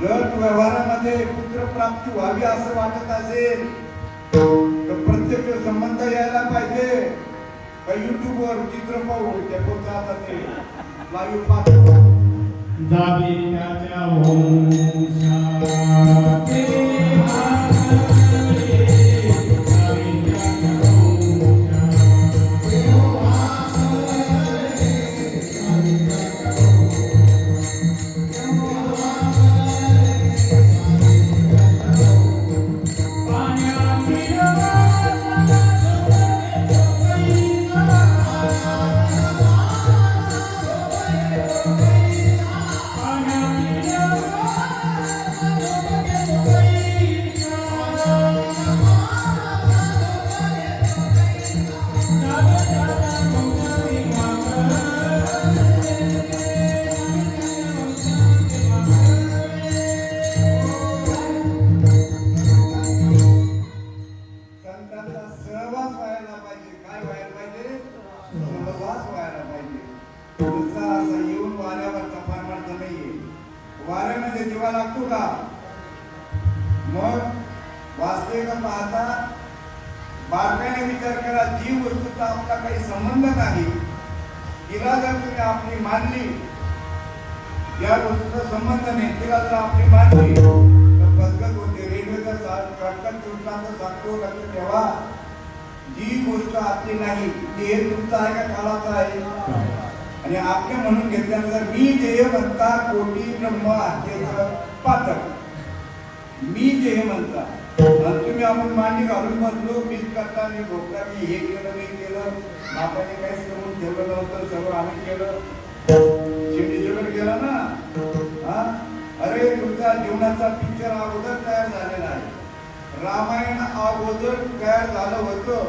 जर व्यवहारामध्ये पुत्रप्राप्ती व्हावी असं वाटत असेल तर प्रत्यक्ष संबंध यायला पाहिजे. युट्यूबवर चित्र पाहून त्या कोणतं आता ते लाईव्ह पाहतो
जाबी त्याच्या वंशाचे
मग वास्तविक पाहता बारकाईने विचार करा, जी वस्तूचा आपला काही संबंध नाही तिला जर तुम्ही आपली मानली, या वस्तूचा संबंध नाही तिला जर आपली मानली तर बदगत होते. रेल्वेचा कटकट दृष्टांत सांगतो, लक्ष ठेवा, जी गोष्ट आपली नाही ती हे तुमचं आहे का काळाचं आहे. आणि आपले म्हणून घेतल्यानंतर मी जे म्हणता कोटी ब्रह्म हत्येचं पात्र, मी जे म्हणता तुम्ही आपण मांडी घालून बसलो, मीच करता मी भोगता, मी हे केलं मी केलं, बापाने काहीच करून ठेवलं नव्हतं, सगळं आम्ही केलं, शेवटी सगळं केलं ना. हा, अरे तुमच्या जीवनाचा पिक्चर अगोदर तयार झालेला आहे. रामायण अगोदर तयार झालं होतं,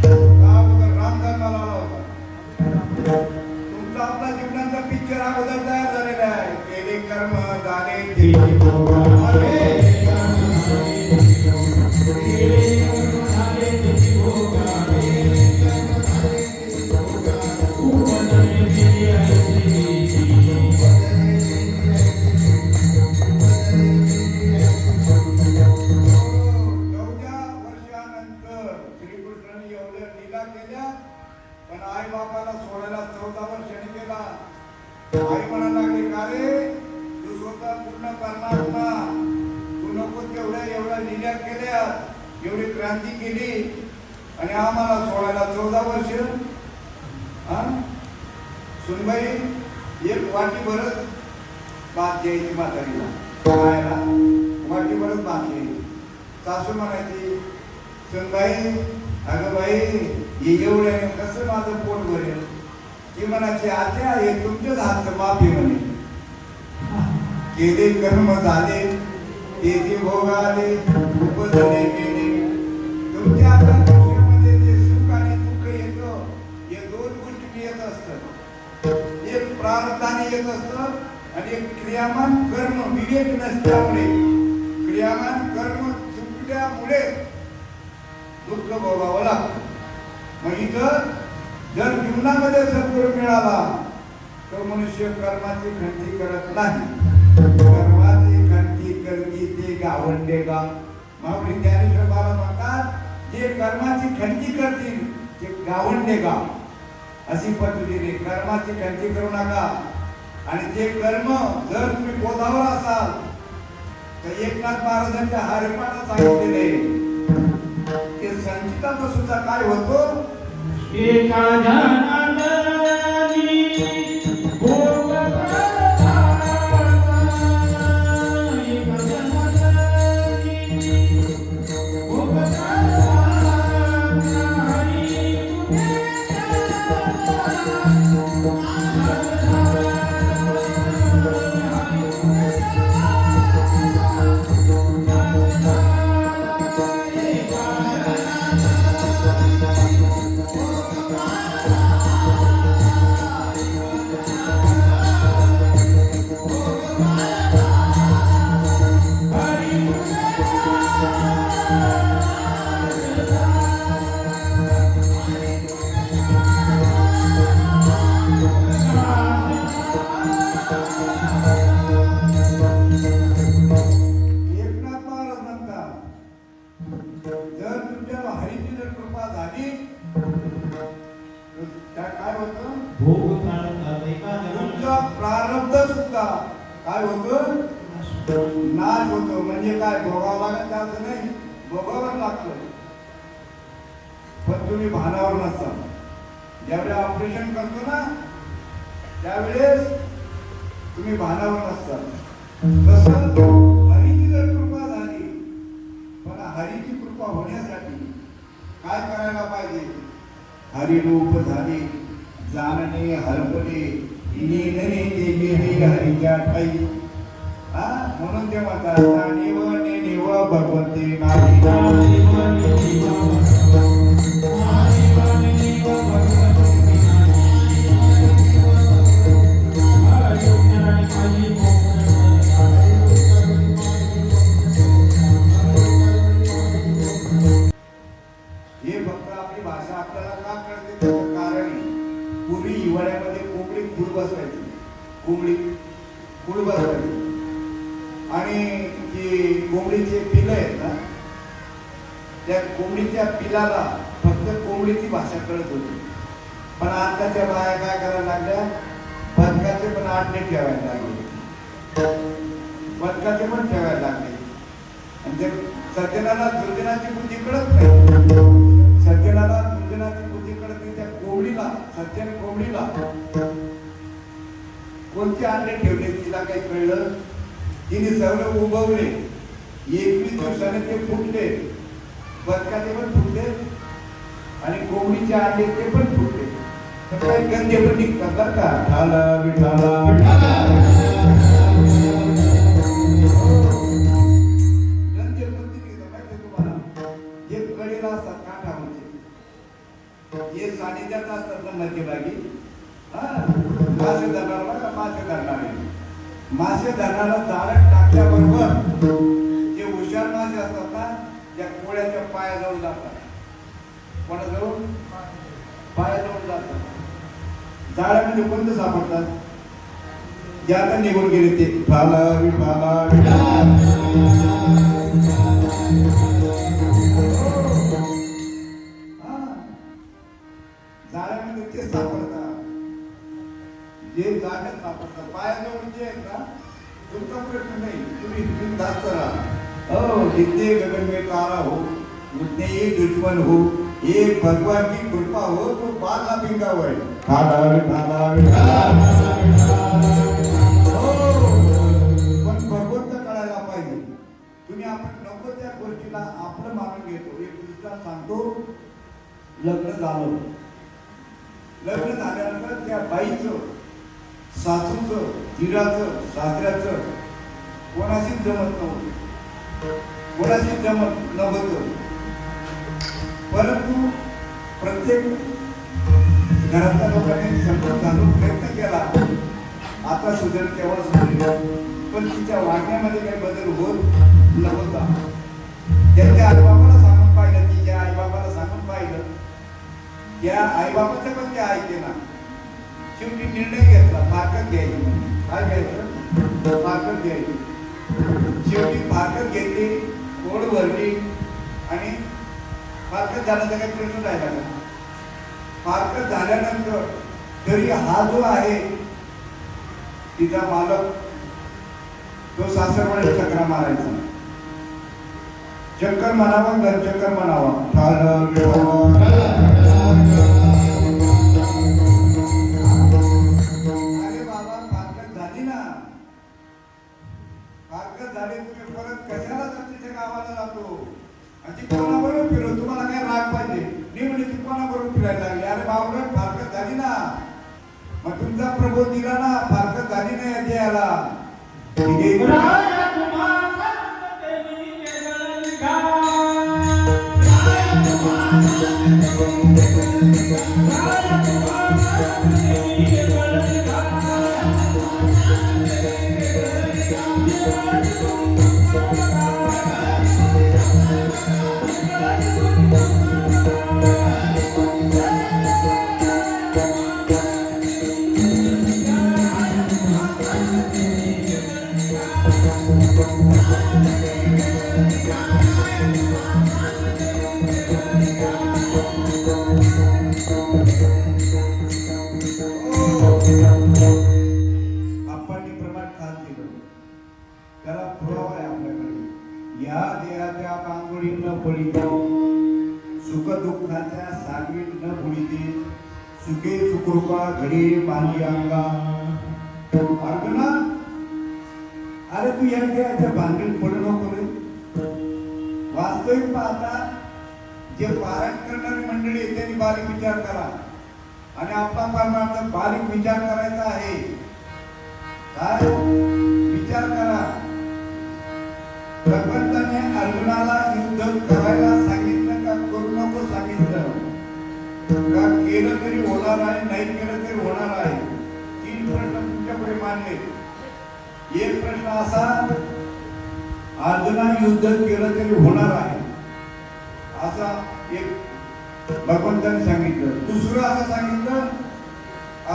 अगोदर राम जन्माला आला होता. तुमचा आपला जीवनाचा पिक्चर अगोदर तयार झालेला आहे. केले कर्म झाले ते पण आई बापाला सोडायला 14 वर्षांनी केला. आई म्हणायला लागली, का रे तू स्वतः पूर्ण करणार ना, तू नको एवढ्या लिहिल्या केल्या, एवढी क्रांती केली आणि आम्हाला सोडायला 14 वर्ष. हा, सुनबाई एक वाटी भरत भात द्यायची म्हातारीला खायला, वाटी भरत भात द्यायची. सासू म्हणायची, सुनबाई अगं बाई हे एवढं कसं माझं पोट भरेल. ती म्हणायची, आत्या हे तुमच्याच हातचं माफी म्हणे. केले कर्म झाले तेथे भोग आले, उपजले गेले. तुमच्या आपल्या आयुष्यामध्ये जे सुख आणि दुःख येतं, हे दोन गोष्टी येत असतात. एक प्रारब्धाने येत असतं आणि एक क्रियामान कर्म विवेक नसल्यामुळे, क्रियामान कर्म चुकल्यामुळे दुःख भोगावं लागतं. मग इथं जर जीवनामध्ये सद्गुण मिळाला तर मनुष्य कर्माची खंती करत नाही. कर्माची खंती करती ते गावंडे गा. महापुरुष ज्ञानेश्वर महाराज म्हणतात, जे कर्माची खंती करतील ते गावंडे गा. अशी पद्धतीने कर्माची खंती करू नका. आणि ते कर्म जर तुम्ही बोधावर असाल तर एकनाथ महाराजांच्या हरिपाठात सांगितलेले ते संचिताचा सुद्धा काय होतो,
एका जनानी भोग करता, एका जनानी भोग करता, हरी
काय होतं, नाश होतो. म्हणजे काय, भोगावं लागत असं नाही, भोगावं लागतं. पण तुम्ही भानावर नसता. ज्यावेळेस ऑपरेशन करतो ना त्यावेळेस तुम्ही भानावर नसता. तसं हरीची जर कृपा झाली, पण हरीची कृपा होण्यासाठी काय करायला पाहिजे, हरिरूप झाले जाणणे हरपणे, नेणे ते गेले हरीच्या ठाई. म्हणून ते म्हणतात, जाणीव नेणीव भगवते नाही. हे फक्त आपली भाषा आपल्याला का कळते त्याचं कारण, पूर्वी हिवाळ्यामध्ये कोंबडी खूळ बसवायची, कोंबडी खूळ बसवायची आणि ती ती कोंबडीचे पिलं आहेत ना, त्या कोंबडीच्या पिलाला फक्त कोंबडीची भाषा कळत होती. पण आताच्या बाया काय करायला लागल्या, बदकाचे पण अंडे ठेवायला लागले, बदकाचे पण ठेवायला लागले. आणि ते सज्जनाला दुर्जनाची बुद्धी कळत नाही, सज्जनाला दुर्जनाची बुद्धी कळत नाही. त्या कोंबडीला, सज्जन कोंबडीला कोणते अंडे ठेवले तिला काही कळलं. तिने सगळं उभवले, 21 दिवसाने ते फुटले, बदकाचे पण फुटले आणि कोंबडीचे अंडे ते पण फुटले. तर काही गंधे पण निघतात बरं का. ठाला विठाला गंधे कोणते निघतात माहिती तुम्हाला. हे कळीला असतात काठा म्हणजे हे सानिध्यात असतात ना मध्यभागी. मासे धरणार बघा, मासे धरणारे, मासे धरणारा जाळ्यात टाकल्याबरोबर जे हुशार मासे असतात ना, त्या कोळ्याच्या पायाजवळ जातात. कोणाजवळ? पायाजवळ जातात. जाळ्यामध्ये कोणते सापडतात? जे आता निघून गेले ते ठाला विठाला जाळ्यामध्ये ते सापडतात. जे जाळ्यात सापडतात पायाजवळ जे आहेत ना, तुमचा प्रश्न नाही, तुम्ही जास्त राहा. जितने गगन में तारा हो उतने ही दुश्मन हो, ये भगवान की कृपा हो तो बाला पिंगा हुआ है. पण भगवंत कळायला पाहिजे. तुम्ही आपण नको त्या गोष्टीला आपलं मानून घेतो. एक दुसरा सांगतो, लग्न झालं, लग्न झाल्यानंतर त्या बाईचं, सासूचं, दिराचं, सासऱ्याचं कोणाशीच जमत नव्हतं, कोणाशीच जमत नव्हतं. परंतु प्रत्येक घरातल्या लोकांनी समजून घालून प्रयत्न केला, आता सुधरेल तेव्हा सुधरेल. पण तिच्या वागण्यामध्ये काही बदल होत नव्हता. त्यांच्या आईबाबाला सांगून पाहिलं, तिच्या आईबाबाला सांगून पाहिलं, त्या आईबाबाचं पण ते ऐकेना. शेवटी निर्णय घेतला, फारकत घ्यायची. काय घ्यायचं? फारकत घ्यायची. शेवटी फारकत घेतली, ओढ भरली आणि फारकत झाल्याचा काही प्रश्न राहिला का? फारकत झाल्यानंतर तरी हा जो आहे तिचा मालक, तो सासरवाडी चक्रा मारायचा. चक्कर म्हणावा, घर चक्कर म्हणावा. अरे बाबा, फारकत झाली ना, फारकत झाली, तुम्ही परत कशाला तिच्या गावाला जातो आणि ती कोणाबरोबर फिरव? तुम्हाला काय राग पाहिजे? नाही म्हणजे ती कोणाबरोबर फिरायला लागली. अरे बाबा, फारकत झाली ना, मग तुमचा प्रभू दिला ना, फारकत झाली नाही द्यायला. सुख दुःखाच्या सागरीत न बुडीते, सुखे सुखरूपा घडे मानली अंगा. अर्जुना, अरे तू या देहाच्या भांडीत पडू नको रे. वास्तविक पाहता जे पारायण करणारी मंडळी आहे त्यांनी बारीक विचार करा आणि आपला परमार्थ बारीक विचार करायचा आहे. काय विचार करा? भगवंताने अर्जुनाला युद्ध करायला सांगितलं का करू नको सांगितलं? का केलं तरी होणार आहे, नाही केलं तरी होणार आहे? 3 प्रश्न तुमच्यापुढे मांडले. एक प्रश्न असा, अर्जुना युद्ध केलं तरी होणार आहे असा एक भगवंताने सांगितलं. दुसरं असं सांगितलं,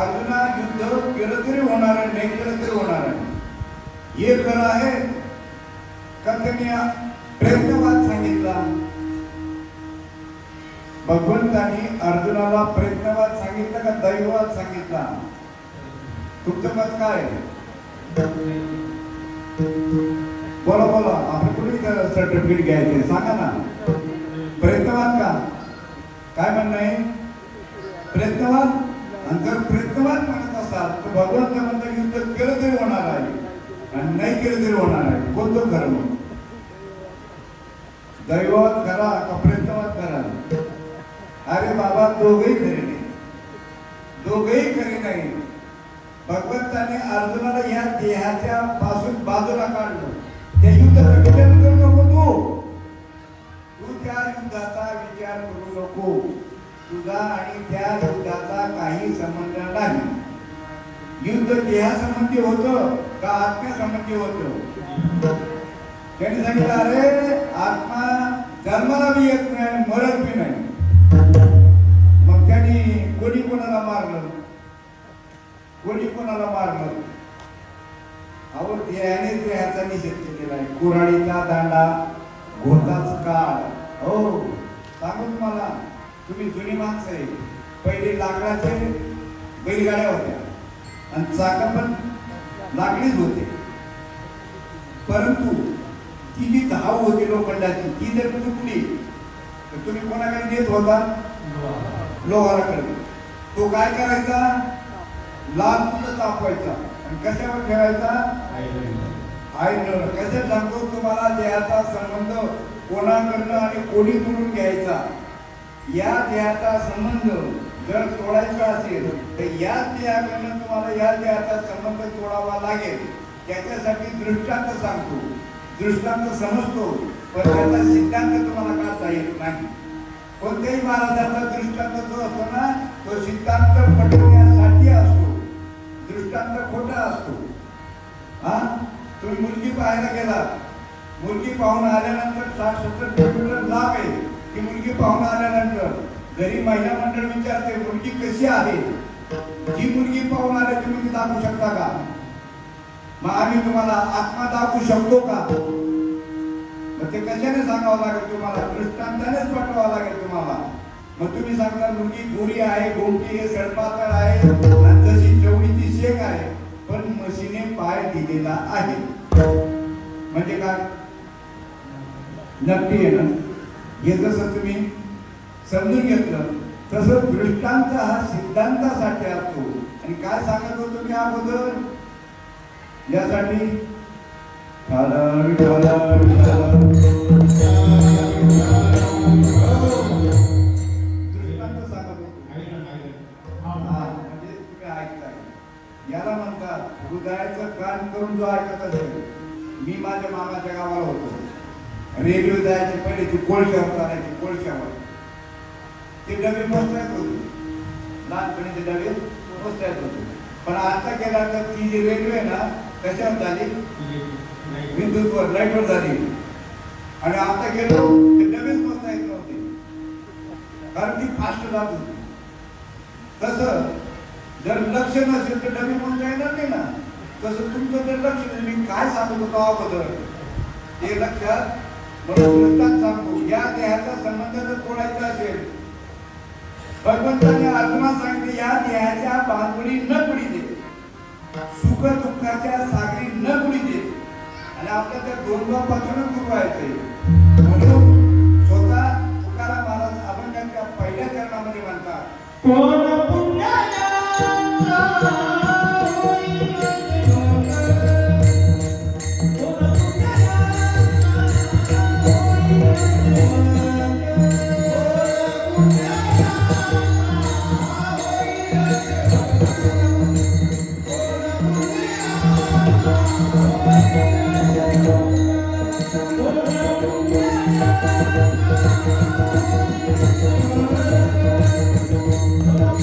अर्जुना युद्ध केलं तरी होणार आहे, नाही केलं तरी होणार आहे. हे खरं आहे का त्यांनी प्रयत्नवाद सांगितला? भगवंतानी अर्जुनाला प्रयत्नवाद सांगितला का दैववाद सांगितला? तुमचं मत काय आहे? बोला बोला, आपण कुठे सर्टिफिकेट घ्यायचे सांगा ना. प्रयत्नवाद का? काय म्हणणं आहे? प्रयत्नवाद. आणि जर प्रयत्नवाद म्हणत असाल तर भगवंत म्हणतात युद्ध केलं तरी होणार आहे आणि नाही केलं तरी होणार आहे. कोणतं खरं मग? दैववाद करा का प्रयत्नवाद करा? अरे बाबा, दोघही खरे नाही, दोघही खरे नाही. भगवंताने अर्जुनाला या देहाच्या पासून बाजूला काढलं. त्या युद्धाचा विचार करू नको. तू त्या युद्धाचा विचार करू नको. तुझा आणि त्या युद्धाचा काही संबंध नाही. युद्ध देहासंबंधी होतं का आत्म्यासंबंधी होतं? त्यांनी सांगितलं अरे आत्मा जन्माला बी येत नाही आणि मरत बी नाही. मग त्यांनी कोणी कोणाला मारलं? कोणी कोणाला मारलं? अहो, देहाने देहाचा निषेध केलेला आहे. कुऱ्हाडीचा दांडा घोताच काळ. हो, सांगू तुम्हाला, तुम्ही जुनी माणसं आहे. पहिले लाकडाचे बैलगाड्या होत्या आणि चाक पण लाकडीच होते. परंतु ती जी धाव होती लोखंडाची, ती जर चुकली तर तुम्ही कोणाकडे नेत होता? लोहाराकडे. तो काय करायचा? लाल कुठं तापवायचा आणि कशावर ठेवायचा? आईनं. कशात सांगतो तुम्हाला? देहाचा संबंध कोणाकडनं आणि कोणीकडून घ्यायचा. या देहाचा संबंध जर तोडायचा असेल तर या देहाकडनं तुम्हाला या देहाचा संबंध तोडावा लागेल. त्याच्यासाठी दृष्टांत सांगतो, दृष्टांत समजतो, पण त्याचा सिद्धांत तुम्हाला काढता येत नाही. कोणत्याही महाराजांचा दृष्टांत जो असतो ना, तो सिद्धांत पटवण्यासाठी असतो. दृष्टांत खोटा असतो. हा, तुम्ही मुलगी पाहायला गेला, मुलगी पाहून आल्यानंतर 60-70 किलोमीटर लांब आहे. ती मुलगी पाहून आल्यानंतर घरी महिला मंडळ विचारते मुलगी कशी आहे. जी मुलगी पाहून आले तुम्ही ती दाखवू शकता का? मग आम्ही तुम्हाला आत्मा दाखवू शकतो का? मग ते कशाने सांगावं लागेल तुम्हाला? दृष्टांतानेच पटवावं लागेल तुम्हाला. मग तुम्ही सांगता मुलगी गोरी आहे, गोमटी आहे, सडपातळ आहे, जशी चवळीची शेंग आहे, पण म्हशीने पाय दिलेला आहे. म्हणजे काय? नक्की आहे ना? हे जसं तुम्ही समजून घेतलं तसं दृष्टांत हा सिद्धांतासाठी असतो. आणि काय सांगत होतो मी अगोदर? यासाठी दृष्टांत सांगत होतो. म्हणजे तुम्ही ऐकताय. याला म्हणतात हृदयाचं कान करून जो ऐकत असेल. मी माझ्या मामाच्या गावाला होतो. रेल्वे जायची पहिले ती कोळशावर चालायची. कोळशावर ते डबे मस्त येत होते. लहानपणी ते डबे मस्त येत होते. पण आता गेला तर ती जी रेल्वे आहे ना, कशावर झाली? विद्युतवर, लाईटवर झाली. आणि आता गेलो ते डबेच मस्त येत नव्हते, कारण ती फास्ट जात होती. तसं जर लक्ष नसेल तर डबे मस्त येणार नाही ना. तसं तुमचं जर लक्ष, मी काय सांगत होतो अगोदर ते लक्षात म्हणून सांगतो. या देहाचा संबंध जर तोडायचा असेल, भगवंताने अर्जुनाला सांगितले या देहाच्या बांधवडी न पडी दे, सुख दुःखाच्या सागरी न बुडी दे. आणि आपल्या त्या द्वंद्वापासूनच दूर व्हायचंय. म्हणून स्वतः तुकाराम महाराज अभंगाच्या पहिल्या चरणामध्ये म्हणतात,
कोण पुण्याला
Oh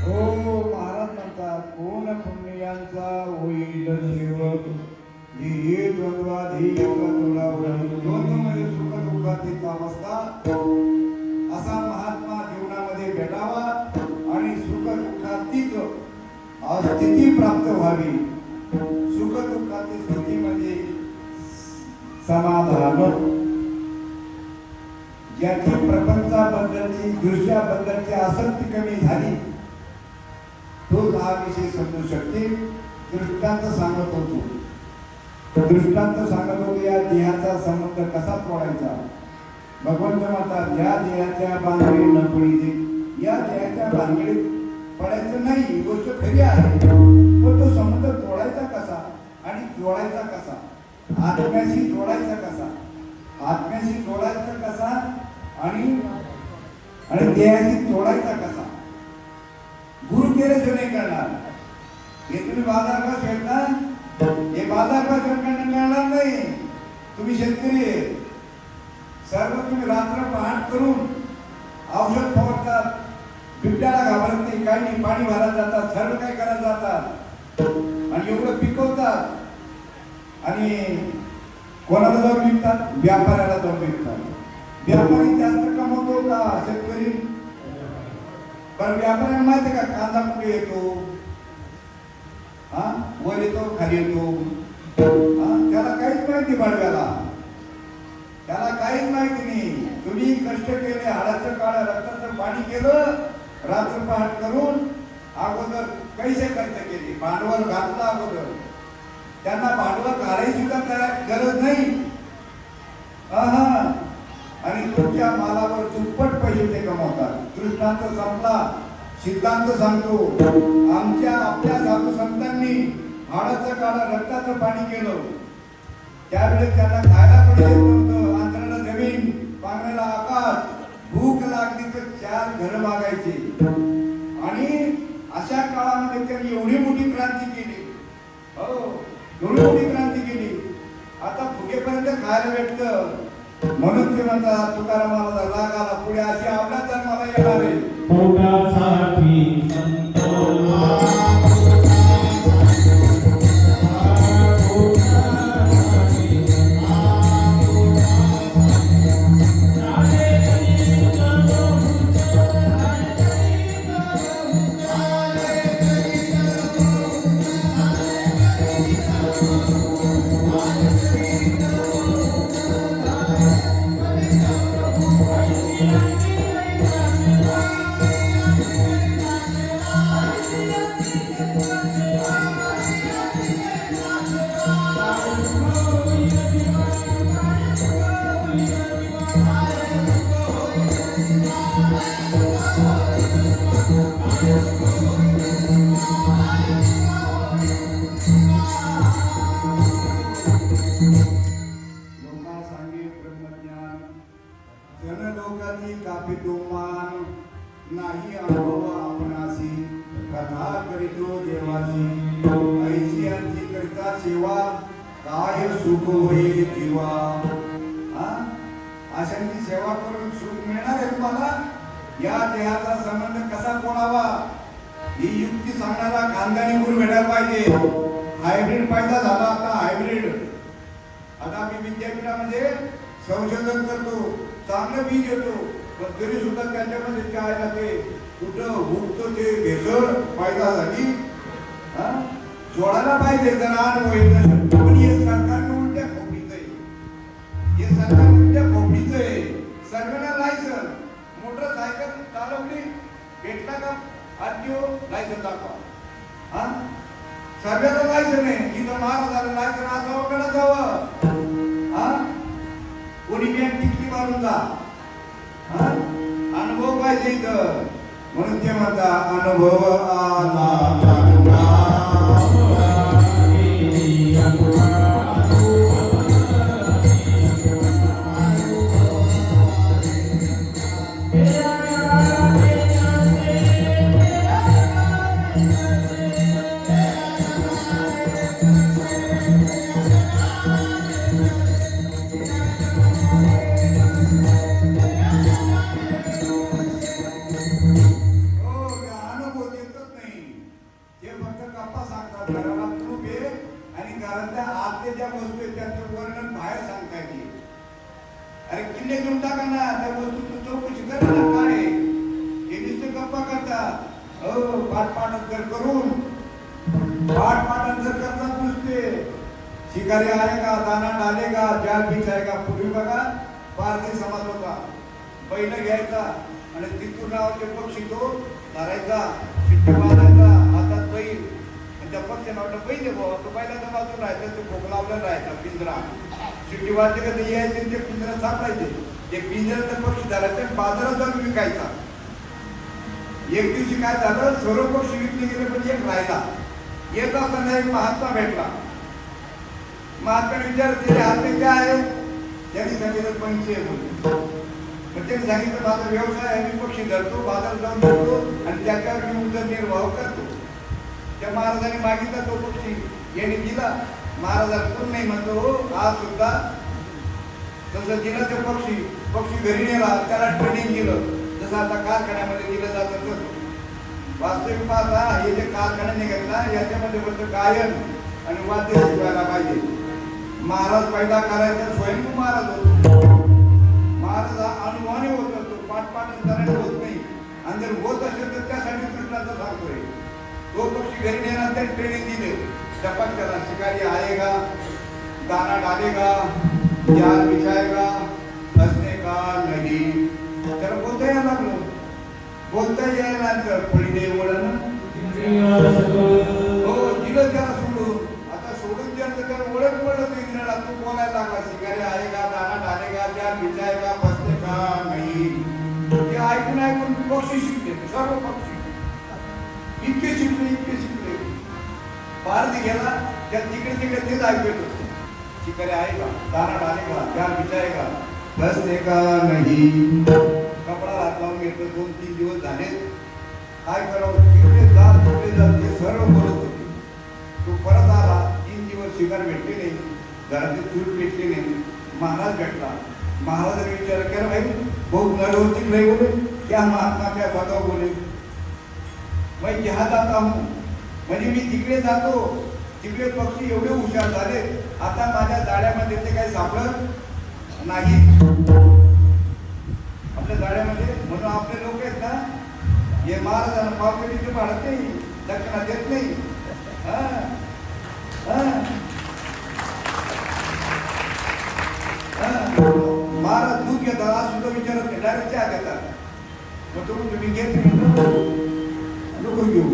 हो महाराज म्हणतात कोण पुण्याचा होईल सेवक हे द्वंद्वाधी द्वंद्वमध्ये सुख दुःखाची अवस्था असा महात्मा जीवनामध्ये भेटावा आणि सुख दुःखातीच स्थिती प्राप्त व्हावी. सुख दुःखाची स्थिती म्हणजे समाधान. ज्याची प्रपंचाबद्दलची दृश्याबद्दलची आसक्ती कमी झाली तोच हा विषय समजू शकते. दृष्टांत सांगत होतो या देहाचा संबंध कसा तोडायचा. भगवंत म्हणतात या देहाच्या भानगडीत न पडीचे. या देहाच्या भानगडीत पडायचं नाही, ही गोष्ट खरी आहे, पण तो संबंध तोडायचा कसा आणि जोडायचा कसा. आत्म्याशी जोडायचा कसा, आत्म्याशी जोडायचा कसा आणि देहाशी जोडायचा कसा. गुरु केल्याशिवाय नाही करणार. हे तुम्ही बाजारभाव फेडता, हे बाजारभाव फेडण्याने मिळणार नाही. तुम्ही शेतकरी आहे, सर्व तुम्ही रात्र पहाट करून औषध फवारतात, बिबट्याला घाबरत नाही, काही नाही, पाणी भरायला जातात, सर्व काय करायला जातात आणि एवढं पिकवतात आणि कोणाला जाऊन विकतात, व्यापाऱ्याला जाऊन विकतात. व्यापारी जास्त कमवतो का शेतकरी. पण व्यापाऱ्यांना माहिती का कांदा कुठे येतो, वर येतो खाली येतो, त्याला काहीच माहिती बडव्याला, त्याला काहीच माहिती नाही. तुम्ही कष्ट केले, हाडाचं काळ रक्ताचं पाणी केलं, रात्र पहाट करून अगोदर पैसे खर्च केले, भांडवल घातलं अगोदर. त्यांना भांडवल घालायची सुद्धा गरज नाही. आणि तुमच्या मालावर दुप्पट पैसे ते कमवतात. दृष्टांत संपला. सिद्धांत सांगतो, आपल्या साधू संतांनी हाडाचं काळं रक्ताचं पाणी केलं, त्यावेळेस त्यांना खायला पण येत नव्हतं. अंतराला जमीन, पांघराला आकाश, भूक लागली तर 4 घरं मागायचे. आणि अशा काळामध्ये त्यांनी एवढी मोठी क्रांती केली. हो, एवढी मोठी क्रांती केली. आता फुगेपर्यंत खायला भेटतं. म्हणून ते म्हणतात तुकारामाला राग आला, पुढे अशी आपल्या जन्माला येणार आहे.
पोटासाठी संत
नाही अनुभव आपणासी कथा करीतो देवाची. ऐशियांची करिता सेवा काय सुख होईल जीवा. अशांची सेवा करून सुख मिळणार आहे तुम्हाला. या देहाचा संबंध कसा तोडावा ही युक्ती सांगणारा खानदानी गुरु भेटायला पाहिजे. हायब्रिड पैदा झाला आता. हायब्रिड आता मी विद्यापीठामध्ये संशोधन करतो, चांगलं बीज येतो, पण तरी सुद्धा त्याच्यामध्ये काय लागते, कुठं हुकतो ते भेसळ पैदा झाली. जोडायला पाहिजे जरा अनुभव. पण हे सरकार उलट्या खोपडीचं आहे. हे सरकार उलट्या खोपडीचं आहे. सर्वांना लायसन, मोटरसायकल चालवली भेटला का आरटीओ लायसन दाखवा. सर्वांना लायसन आहे. इथं महाराजाला लायसन असावं का नसावं. कोणी बँक टिकली मारून जा. अनुभव पाहिजे इथं. म्हणून ते म्हणता अनुभव आला. टाका ना त्या वस्तूची चौकशी करा ना काय आहे. हे नुसते गप्पा करता हो पाठपाठन जर करून पाठपाठन जर करतात नुसते शिकारी आएगा दाना डालेगा जाल बिछाएगा. पूर्वी बघा पारधी समाज होता बैल घ्यायचा आणि तिथून नावाचे पक्षी तो धरायचा शिट्टी मारायचा हातात बैल आणि त्या पक्षाला वाटतं बैल आहे बाबा तो बैलाच्या बाजूला राहायचा तो भोग लावलेला राहायचा पिंजरा शिट्टी वाजली का ते यायचे ते पिंजरा सापडायचे ते पिंजऱ्याचा पक्षी धरायचे बाजारात जाऊन विकायचा. एक दिवशी काय झालं सर्व पक्षी विकले गेले पण एक राहिला. येत असताना एक महात्मा भेटला. महात्म्याने विचारलं त्याचे हात में क्या आहे. त्यांनी सांगितलं पंछी आहे म्हणून. मग त्यांनी सांगितलं माझा व्यवसाय आहे मी पक्षी धरतो बाजारात जाऊन धरतो आणि त्याच्यावर मी उदरनिर्वाह करतो. त्या महाराजांनी मागितला तो पक्षी याने दिला. महाराजांना कोण नाही म्हणतो हो आज सुद्धा तसं दिला ते पक्षी घरी नेला त्याला ट्रेनिंग दिलं जसं आता कारखान्यामध्ये दिलं जातं तसं. वास्तविक पाहता हे जे कारखाने निघाला याच्यामध्ये फक्त गायन आणि वाद्य शिकवायला पाहिजे. महाराज पैदा करायचा स्वयंभू महाराज होतो. महाराज हा अनुभवाने होत असतो पाठपाठन करायला होत नाही आणि जर होत असेल तर त्यासाठी कृष्णाचं सांगतोय. तो पक्षी घरी नेला त्याने ट्रेनिंग दिले त्या पक्षाला शिकारी आएगा दाना डालेगा जाल बिछाएगा हंसने का नहीं. त्याला बोलता यायला लागलं बोलता यायला नंतर पडी दे वळण हो दिलं त्याला सोडून. आता सोडून द्यायचं त्याला वळण पडलं तो इंद्राला तू बोलायला लागला शिकारी आएगा दाना डालेगा जाल बिछाएगा हंसने का नहीं. ते ऐकून पक्षी शिकले सर्व पक्षी इतके शिकले भारती गेला त्या तिकडे तेच ऐकत होते. शिकारी आएगा दाना डालेगा जाल बिछाएगा हंसने का नहीं. कपडा हात लावून घेतलं 2-3 दिवस झाले काय करावं तिकडे जा ते सर्व बोलत होते. तो परत आला 3 दिवस शिकार भेटले नाही घरातील चूल भेटली नाही. महाराज भेटला. महाराजांनी विचार केला भाई बहुत नरवती नहीं बोले क्या महात्मा क्या बताओ बोले मैं जहाँ जाता हूँ म्हणजे मी तिकडे जातो तिकडे पक्षी एवढे हुशार झाले आता माझ्या जाळ्यामध्ये ते काही सापडत नाही. आपल्या जाळ्यामध्ये म्हणून आपले लोक आहेत ना हे महाराजांना पावकेलीचे पाडत नाही दक्षिणा देत नाही. महाराज दूध घेतात आज सुद्धा विचारत नाही डायरेक्ट चहा घेतात. मग तुम्ही घेत नको घेऊ.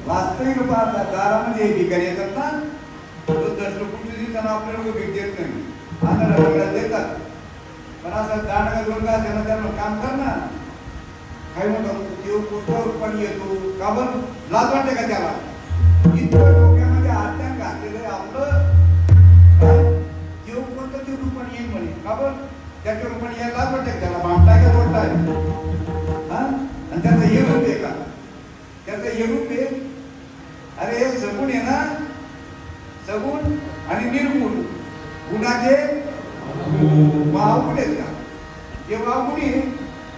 वास्तविक पाहता दारामध्ये हे ठिकाणी येतात ना तो दशकुटी दिवसांना आपल्याला लोक भेट देत नाही आणायला देतात पण असं दांडगा दोनगा त्यांना त्यांना काम कर ना काय म्हणतात देव कुठं पण येतो का बरं लाज वाटते का त्याला इतकं डोक्यामध्ये आत्यान घातलेलं आहे आपलं काय देव कोणतं ते रूपाने येईल म्हणे का बरं त्याच्या रूपाने यायला लाज वाटते का त्याला भांडताय का तोडताय आणि त्याचं हे रूप आहे का त्याचं हे रूप आहे. अरे हे सगुण आहे ना सगुण आणि निर्गुण गुणाचे वावगुण आहेत का ते वावगुणी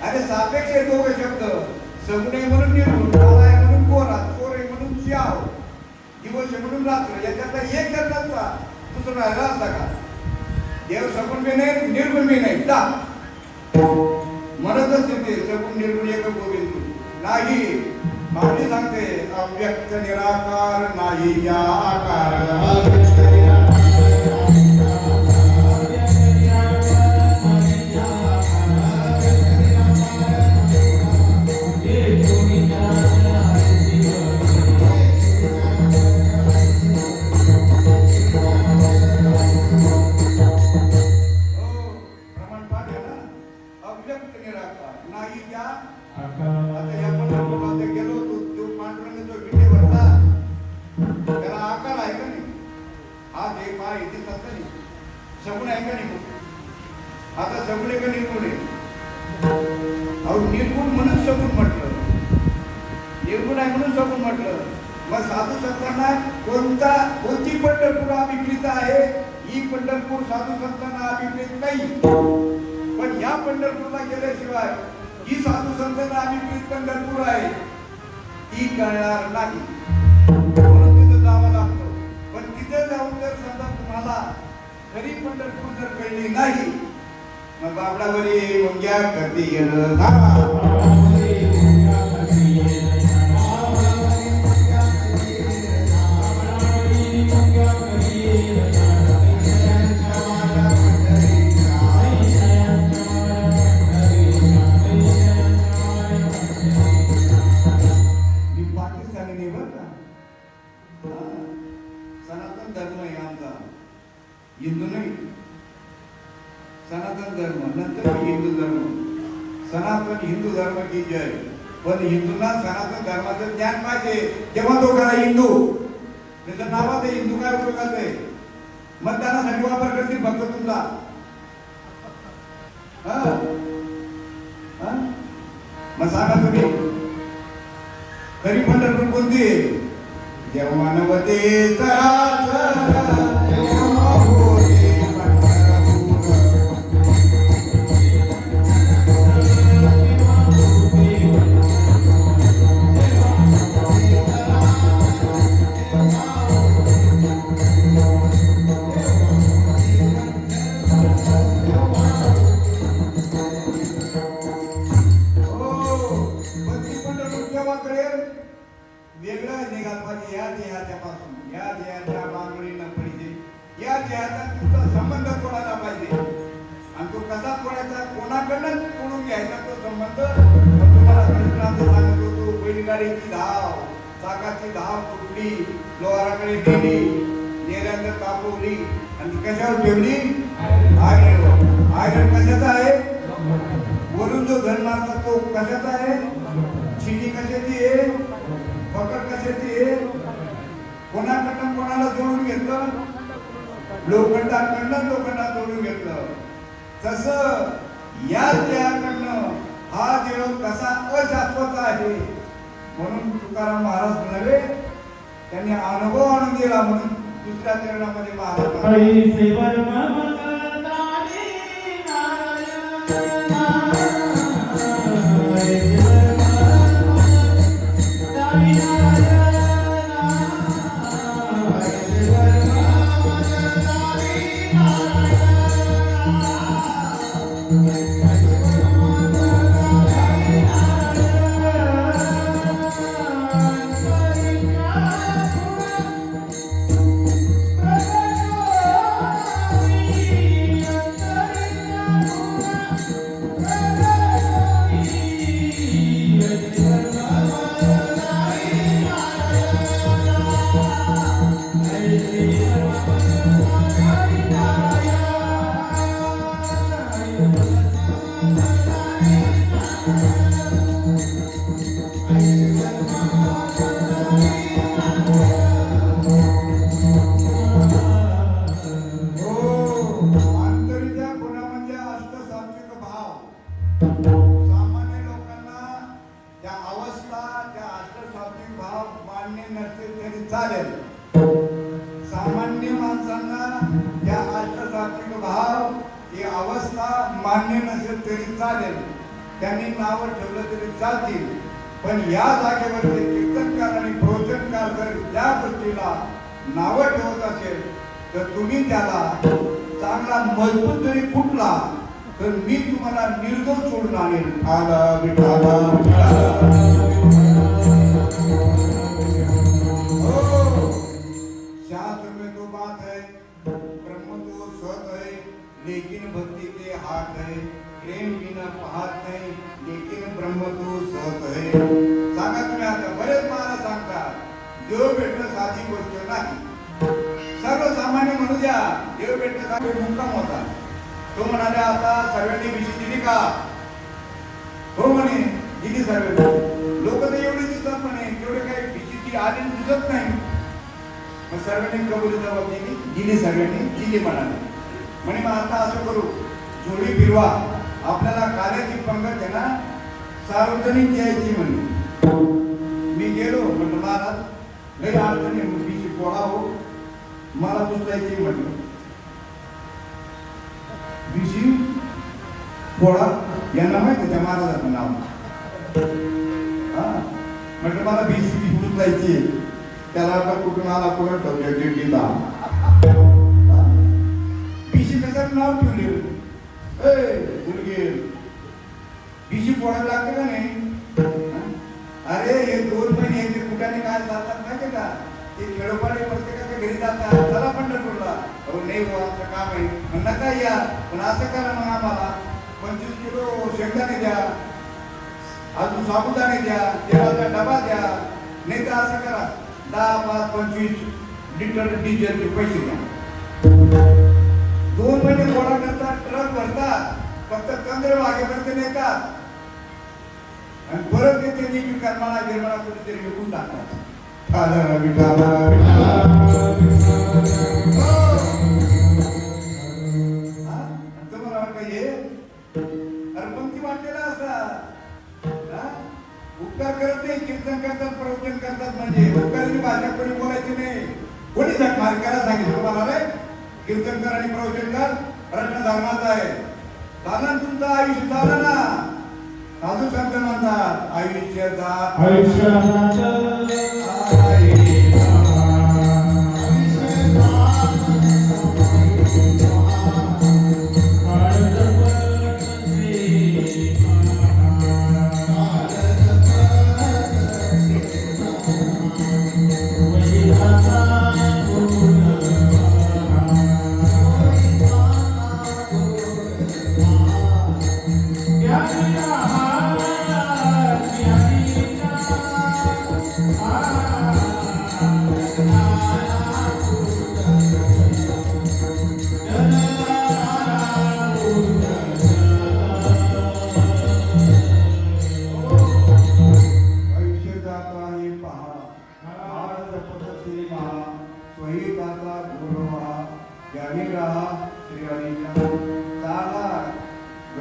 अरे सापेक्ष आहे दोघे शब्द सगुण आहे म्हणून निर्गुण काळा आहे म्हणून गोरा चोर आहे म्हणून श्याव दिवस आहे म्हणून रात्र याच्यातला एक शब्दाचा दुसरा राहिला असता का. देव सगुण बी नाही निर्गुण बी नाही जा म्हणतच येते सगुण निर्गुण एक गोविंद नाही. माऊली सांगते अव्यक्त निराकार नाही या आकार सगुण आहे का नाही. आता सगुण आहे का निर्गुण आहे अहो निर्गुण म्हणून सगुण म्हटलं निर्गुण आहे म्हणून सगुण म्हटलं. मग साधू संतांना कोणती पंढरपूर अभिप्रीत आहे ही पंढरपूर साधू संतांना अभिप्रीत नाही. पण ह्या पंढरपूरला गेल्याशिवाय ही साधू संतांना अभिप्रीत पंढरपूर आहे ती कळणार नाही. म्हणून तिथं जावं लागतं. पण तिथे जाऊन जर समजा तुम्हाला खरी पंढरपूर जर कळली नाही मग बाबडावरी मुंग्या करती गेलं धारा. मी पाकिस्तानी नाही बरं का. हा. सनातन धर्म आहे आमचा, हिंदू नाही. सनातन धर्म नंतर हिंदू धर्म. सनातन हिंदू धर्म की जय. पण हिंदूंना सनातन धर्माचं ज्ञान पाहिजे तेव्हा तो करा हिंदू. त्याचं नावात आहे हिंदू, काय उपयोगाचं आहे. मतदानासाठी वापर करतील फक्त तुमचा. हा? हा? मग सांगा तुम्ही खरी पंढरपूर कोणती आहे. जेव्हा नवते चराचर तेव्हा होते पंढरपूर. वेगळं निघाल पाहिजे या देहाच्यापासून. या देहाच्या बांगडीनं पडते. या देहाचा तुमचा संबंध तोडायला पाहिजे. आणि तो कसा तोडायचा, कोणाकडनं तोडून घ्यायचा तो संबंध. तुम्हाला कृष्णाचं सांगत होतो, बैलगाडीची धाव, चाकाची धाव तुटली, लोहाराकडे गेली, नेल्यानं तापवली आणि कशावर ठेवली. आयरन. आयरन कशाचा आहे. वरून जो घन मारतो तो कशाचा आहे. चिनी कशाची आहे. पकड कशाची आहे. कोणाकडनं कोणाला जोडून घेतलं. लोखंडाकडनं लोखंडात जोडून घेतलं. तसं या देहाकडनं हा देव कसा अशाश्वत आहे. म्हणून तुकाराम महाराज म्हणाले, त्यांनी अनुभव आणून दिला म्हणून दुसऱ्या चरणामध्ये महाराज सामान्य लोकांना त्या अवस्था, त्या अष्टसात्विक भाव मान्य नसतील तरी चालेल. सामान्य माणसांना त्या अष्टसात्विक भाव ही अवस्था मान्य नसेल तरी चालेल. त्यांनी नाव ठेवलं तरी चालतील. पण या जागेवरती कीर्तनकार आणि प्रवचनकार जर त्या गोष्टीला नावं ठेवत असेल तर तुम्ही त्याला चांगला मजबूत जरी फुटला तर मी तुम्हाला निर्दोष सोडून आणेल. आला विठाला हो. शास्त्र में तो बात है, ब्रह्म तो सत है, लेकिन भक्ति के हाथ है. प्रेम बिना पाहत नाही, लेकिन ब्रह्म तो सत है. सांगा तुम्ही आता. बरेच महाराज सांगतात देव भेटणं साधी गोष्ट नाही. सर्वसामान्य म्हणू द्या, देव भेटण्यासाठी मुक्काम होता. तो म्हणाले आता सर्वांनी भिशी दिली का. हो म्हणे दिली सर्वांनी. लोक तर एवढे दिसतात म्हणे, तेवढे काही भिशीची आली दिसत नाही. मग सर्वांनी कबुली जबाब दिली सर्वांनी दिली म्हणाले. म्हणे मग आता असं करू, जोडी फिरवा, आपल्याला कार्याची पंगत आहे ना सार्वजनिक द्यायची म्हणे. मी गेलो म्हटलं महाराज लई अडचणी भिशी पोळा हो, मला पुसतायची म्हटलं. भिशी पोळा यांना माहिती त्या महाराजाचं नाव. म्हटलं मला भिशी पुसतायची. त्याला आता कुठून आला कुठं ठेवल्या दिंडीला. भिशी कशाचं नाव ठेवले. मुलगी पिशी पोळायला लागते का नाही? अरे हे 2 महिने हे कुठाने काय जातात माहिती का? ते खेळोपाडी प्रत्येकाच्या घरी जातात. चला पंढरपूरला. अहो नाही बुवा आमचं काम आहे. म्हणलं काय या पण असं करा मग आम्हाला 25 किलो शेंगदाणे द्या, अजून साबुदाणे द्या, तेलाचा डबा द्या, नाही तर असं करा 10, 5, 25 लिटर डिझेलचे पैसे द्या. 2 महिने गोळा करतात, ट्रक भरतात, फक्त चंद्रभागेपर्यंत नेतात आणि परत ते त्यांनी कर्माला गिरमाला कुठेतरी विकून टाकतात. तुम्हाला वाटतं हे अरे पंक्ती वाटलेला असा उपकार करत नाही, कीर्तन करतात, प्रवचन करतात. म्हणजे उपकाराची भाषा कोणी बोलायची नाही. कोणी मार्गाला सांगितलं तुम्हाला रे कीर्तन कर आणि प्रवचन कर? प्रश्न धर्माचा आहे. चाला तुमचं आयुष्य चाला ना. साधू शब्द म्हणतात आयुष्य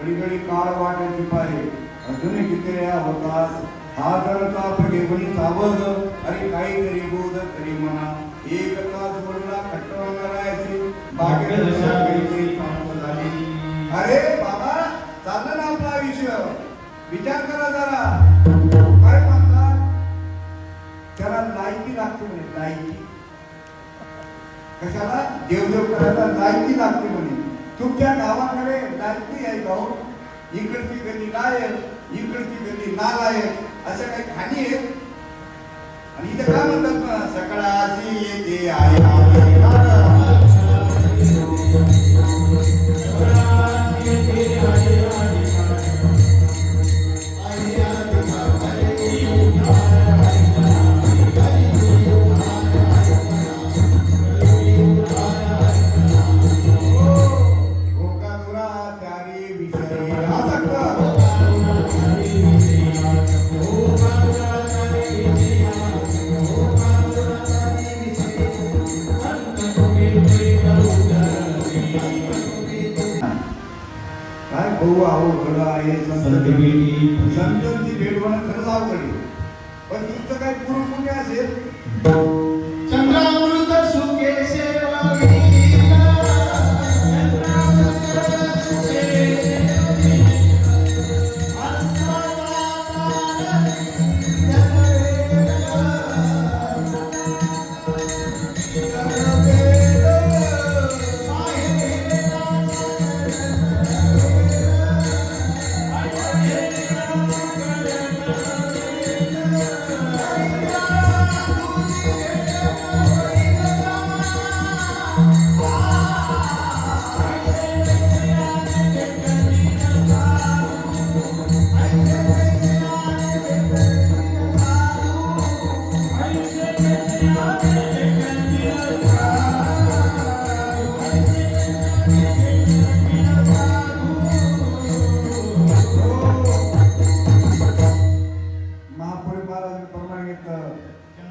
घडी घडी काळ वाटायची पाहिजे अजूनही किती होतात. हा जर का घेऊन सावध अरे काहीतरी बोध तरी म्हणा एक तास बोलला खट्टवून करायची अरे बाबा चाललं ना आपला आयुष्य. विचार करा जरा काय म्हणतात त्याला लायकी लागते म्हणे. लायकी कशाला? देवदेव करायला लायकी लागते म्हणे. तुमच्या गावाकडे लायकी आहे गाव? इकडची गल्ली लायक, इकडची गल्ली नालायक, अशा काही खाणी आहेत. आणि इथं काय म्हणतात ना सकाळची येते आहे संतांची भेट होणं खरंच अवघड आहे. पण तुमचं काय पूर्व पुण्य असेल.
चंद्रामृत सुखे सेवा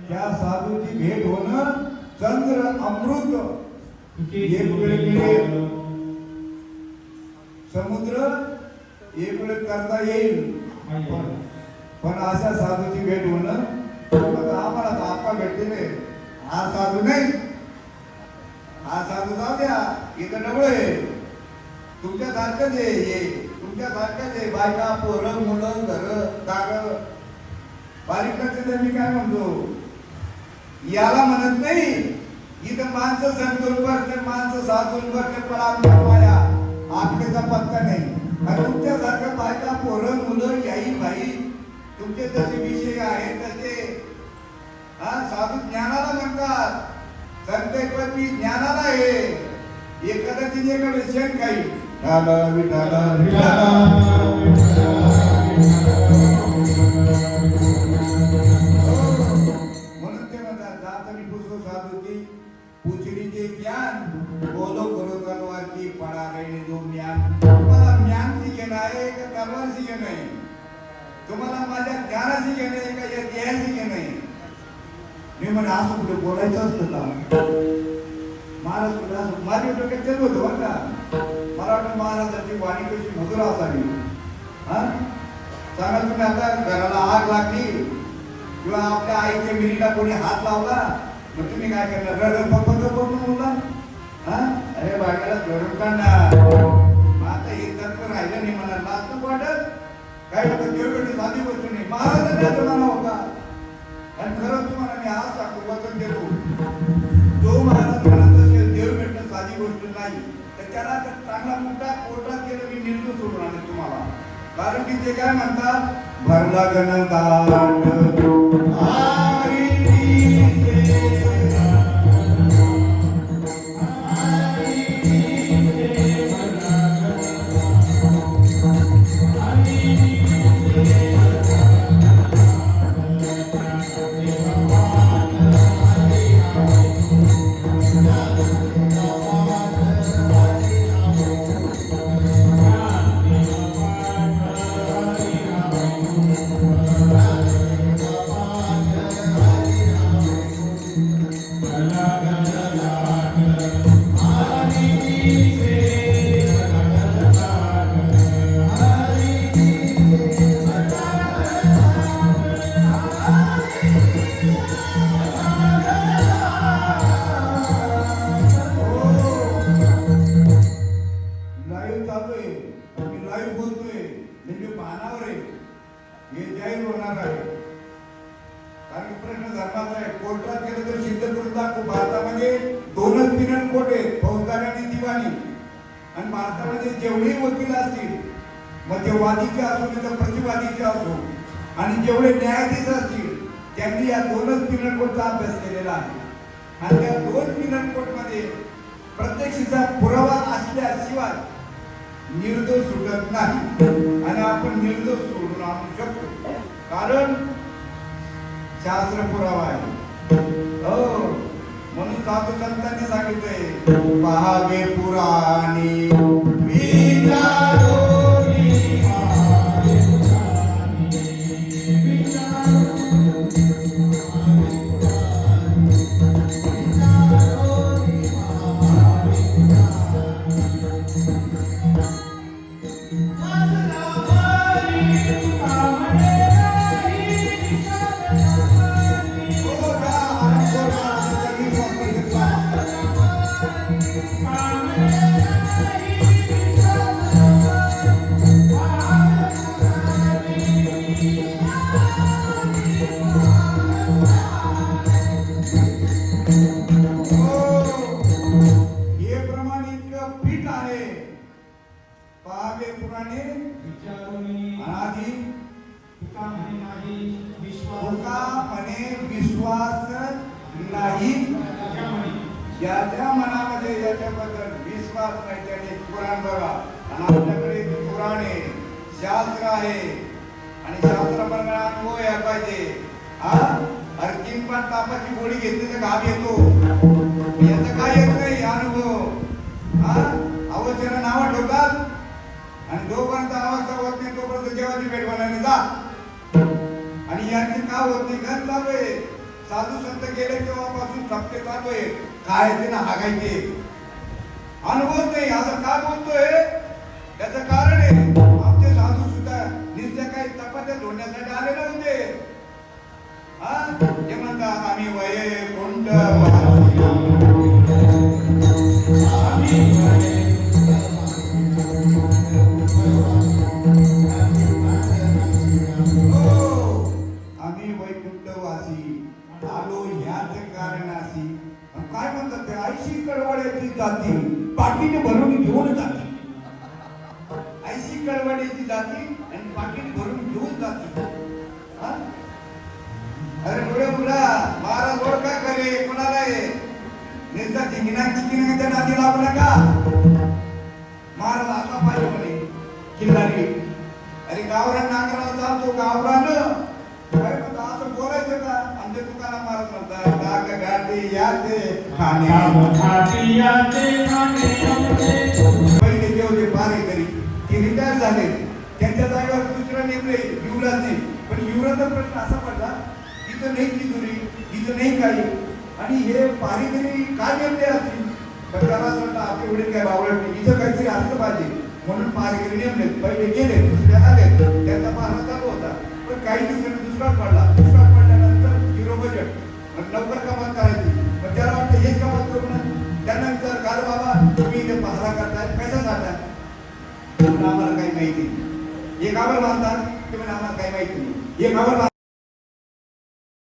त्या साधूची भेट होणं चंद्र अमृत समुद्र एक वेळ करता येईल. पण अशा साधूची भेट होणं आम्हाला तर आपा भेटले. हा साधू नाही, हा साधू जाऊ द्या इथं डबळ आहे. तुमच्या सारखंच आहे, तुमच्या सारखंच आहे. बायका पोरं मुलं घर दार बारीक लक्ष. मी काय म्हणतो याला म्हणत नाही. इथं माणसं संतोष करते, माणसं साधून करते, पण आमच्या माया आकडेचा पत्ता नाही. आणि तुमच्यासारखं बायका पोरं मुलं याई भाई तुमचे जसे विषय आहेत तसे साधू ज्ञानाला म्हणतात. संतपती ज्ञानाला आहे. एखादा तिच्याकडे शेण काही म्हणून ते म्हणतात जात मी पुसो साधूची पुचडीचे ज्ञान बोलो करो तलवारची पडा काही जो ज्ञान. तुम्हाला ज्ञान शिकेन आहे का तलवार शिकेन आहे? तुम्हाला माझ्या ज्ञानाशी घेणं आहे का या देहाशी घेणं आहे? मी म्हणजे असं कुठे बोलायचं असतं का? महाराज कुठे असं माझ्या डोक्यात तेच होतं बरं का. मला वाटतं महाराजांची वाणी कशी मधुर असावी. हा सांगा तुम्ही आता घराला आग लागली किंवा आपल्या आईच्या मिरीला कोणी हात लावला मग तुम्ही काय करणार? रडत पप्पा बोलला अरे बाळाला धरून काढणार. आता हे तत्व राहिलं नाही मला लाजतो वाटत काय होतं. देवगडी साधी गोष्ट नाही. महाराजांनी असं म्हणावं का? आणि खरं तुम्हाला मी आज सांगतो वचन देतो जो महाराज म्हणत असेल देव भेटणं साधी गोष्ट नाही तर त्याला तर चांगला मोठा कोर्टात गेलं मी निर्णय सोडून आणेन तुम्हाला. कारण की ते काय म्हणतात भरला गणदांड भारतामध्ये दोनच पिनल कोट आहेत फौजदारी आणि दिवाणी. आणि भारतामध्ये जेवढे वकील असतील मग ते वादीचे असो तर प्रतिवादीचे असो आणि जेवढे न्यायाधीश असतील त्यांनी या दोनच पिनल कोटचा अभ्यास केलेला आहे. आणि त्या दोन पिनल कोट मध्ये प्रत्यक्षीचा पुरावा असल्याशिवाय निर्दोष सुटत नाही. आणि आपण निर्दोष सोडून आणू शकतो कारण शास्त्र पुरावा आहे. हो म्हणून साधू संतांनी सांगितलंय पहावे पुराणी विश्वास नाही. ज्याच्या मनामध्ये याच्याबद्दल विश्वास नाही त्याने पुराण बघा. आणि आपल्याकडे पुराण आहे शास्त्र आहे आणि शास्त्राप्रमाणे अनुभव यायला पाहिजे. अरे 3-5 तापाची गोळी घेतली तर घाम येतो. याचं काय येत नाही अनुभव. अवचना नावं ठेवतात आणि जोपर्यंत अवस्था होत नाही तोपर्यंत जेवाची भेट बनायला जा. आणि यांची का होत नाही घर चालू आहे. साधू संत गेले तेव्हापासून सप्ते चालू आहे. खायचे ना हागायचे अनुभव नाही. असं का बोलतोय त्याचं कारण आहे आमचे साधू सुद्धा नित्य काही चपात्या धोंड्यासाठी आले नव्हते. ते म्हणतात आम्ही वैकुंठ आम्ही वैकुंठवासी आलो ह्याच कारणाशी. काय म्हणतात ते आईशी कडवड्याची जाती पाठीने भरून घेऊन जाते. जाती आणि पाकिट भरून घेऊन जाती. हा? अरे पुढे मुला महाराज ओळखा करे कोणाला आहे नेता त्या नादी लागू नका. महाराज असा पाहिजे म्हणे किल्लारी. अरे गावरान नागराला चालतो गावरान अरे मग असं बोलायचं का. आमच्या दुकानात महाराज म्हणतात नाग गाठी याते पहिले ते होते पारेकरी ते रिटायर झाले. त्यांच्या जागेवर दुसरं नेमले युवराजने. पण युवराजचा प्रश्न असा पडला इथं नाही तिजुरी इथं नाही काही आणि हे पारेकरी का नेमले असतील. पण त्याला असं वाटतं आपले वडील काय बावळट नाही इथं काहीतरी असलं पाहिजे म्हणून पारेकरी नेमले. पहिले गेले दुसरे आले त्यांचा पाहणं चालू होता. पण काही दिवसांनी दुष्काळ पडला. दुष्काळ पडल्यानंतर झिरो बजेट लवकर कमात करायची. पण त्याला वाटतं हेच कमात करू ना. त्यांना विचार का रे बाबा तुम्ही इथे पहारा करताय पैसा जाता आम्हाला काही माहिती नाही. एक आवर बांधतात ते म्हणजे आम्हाला काही माहिती नाही. एक आवर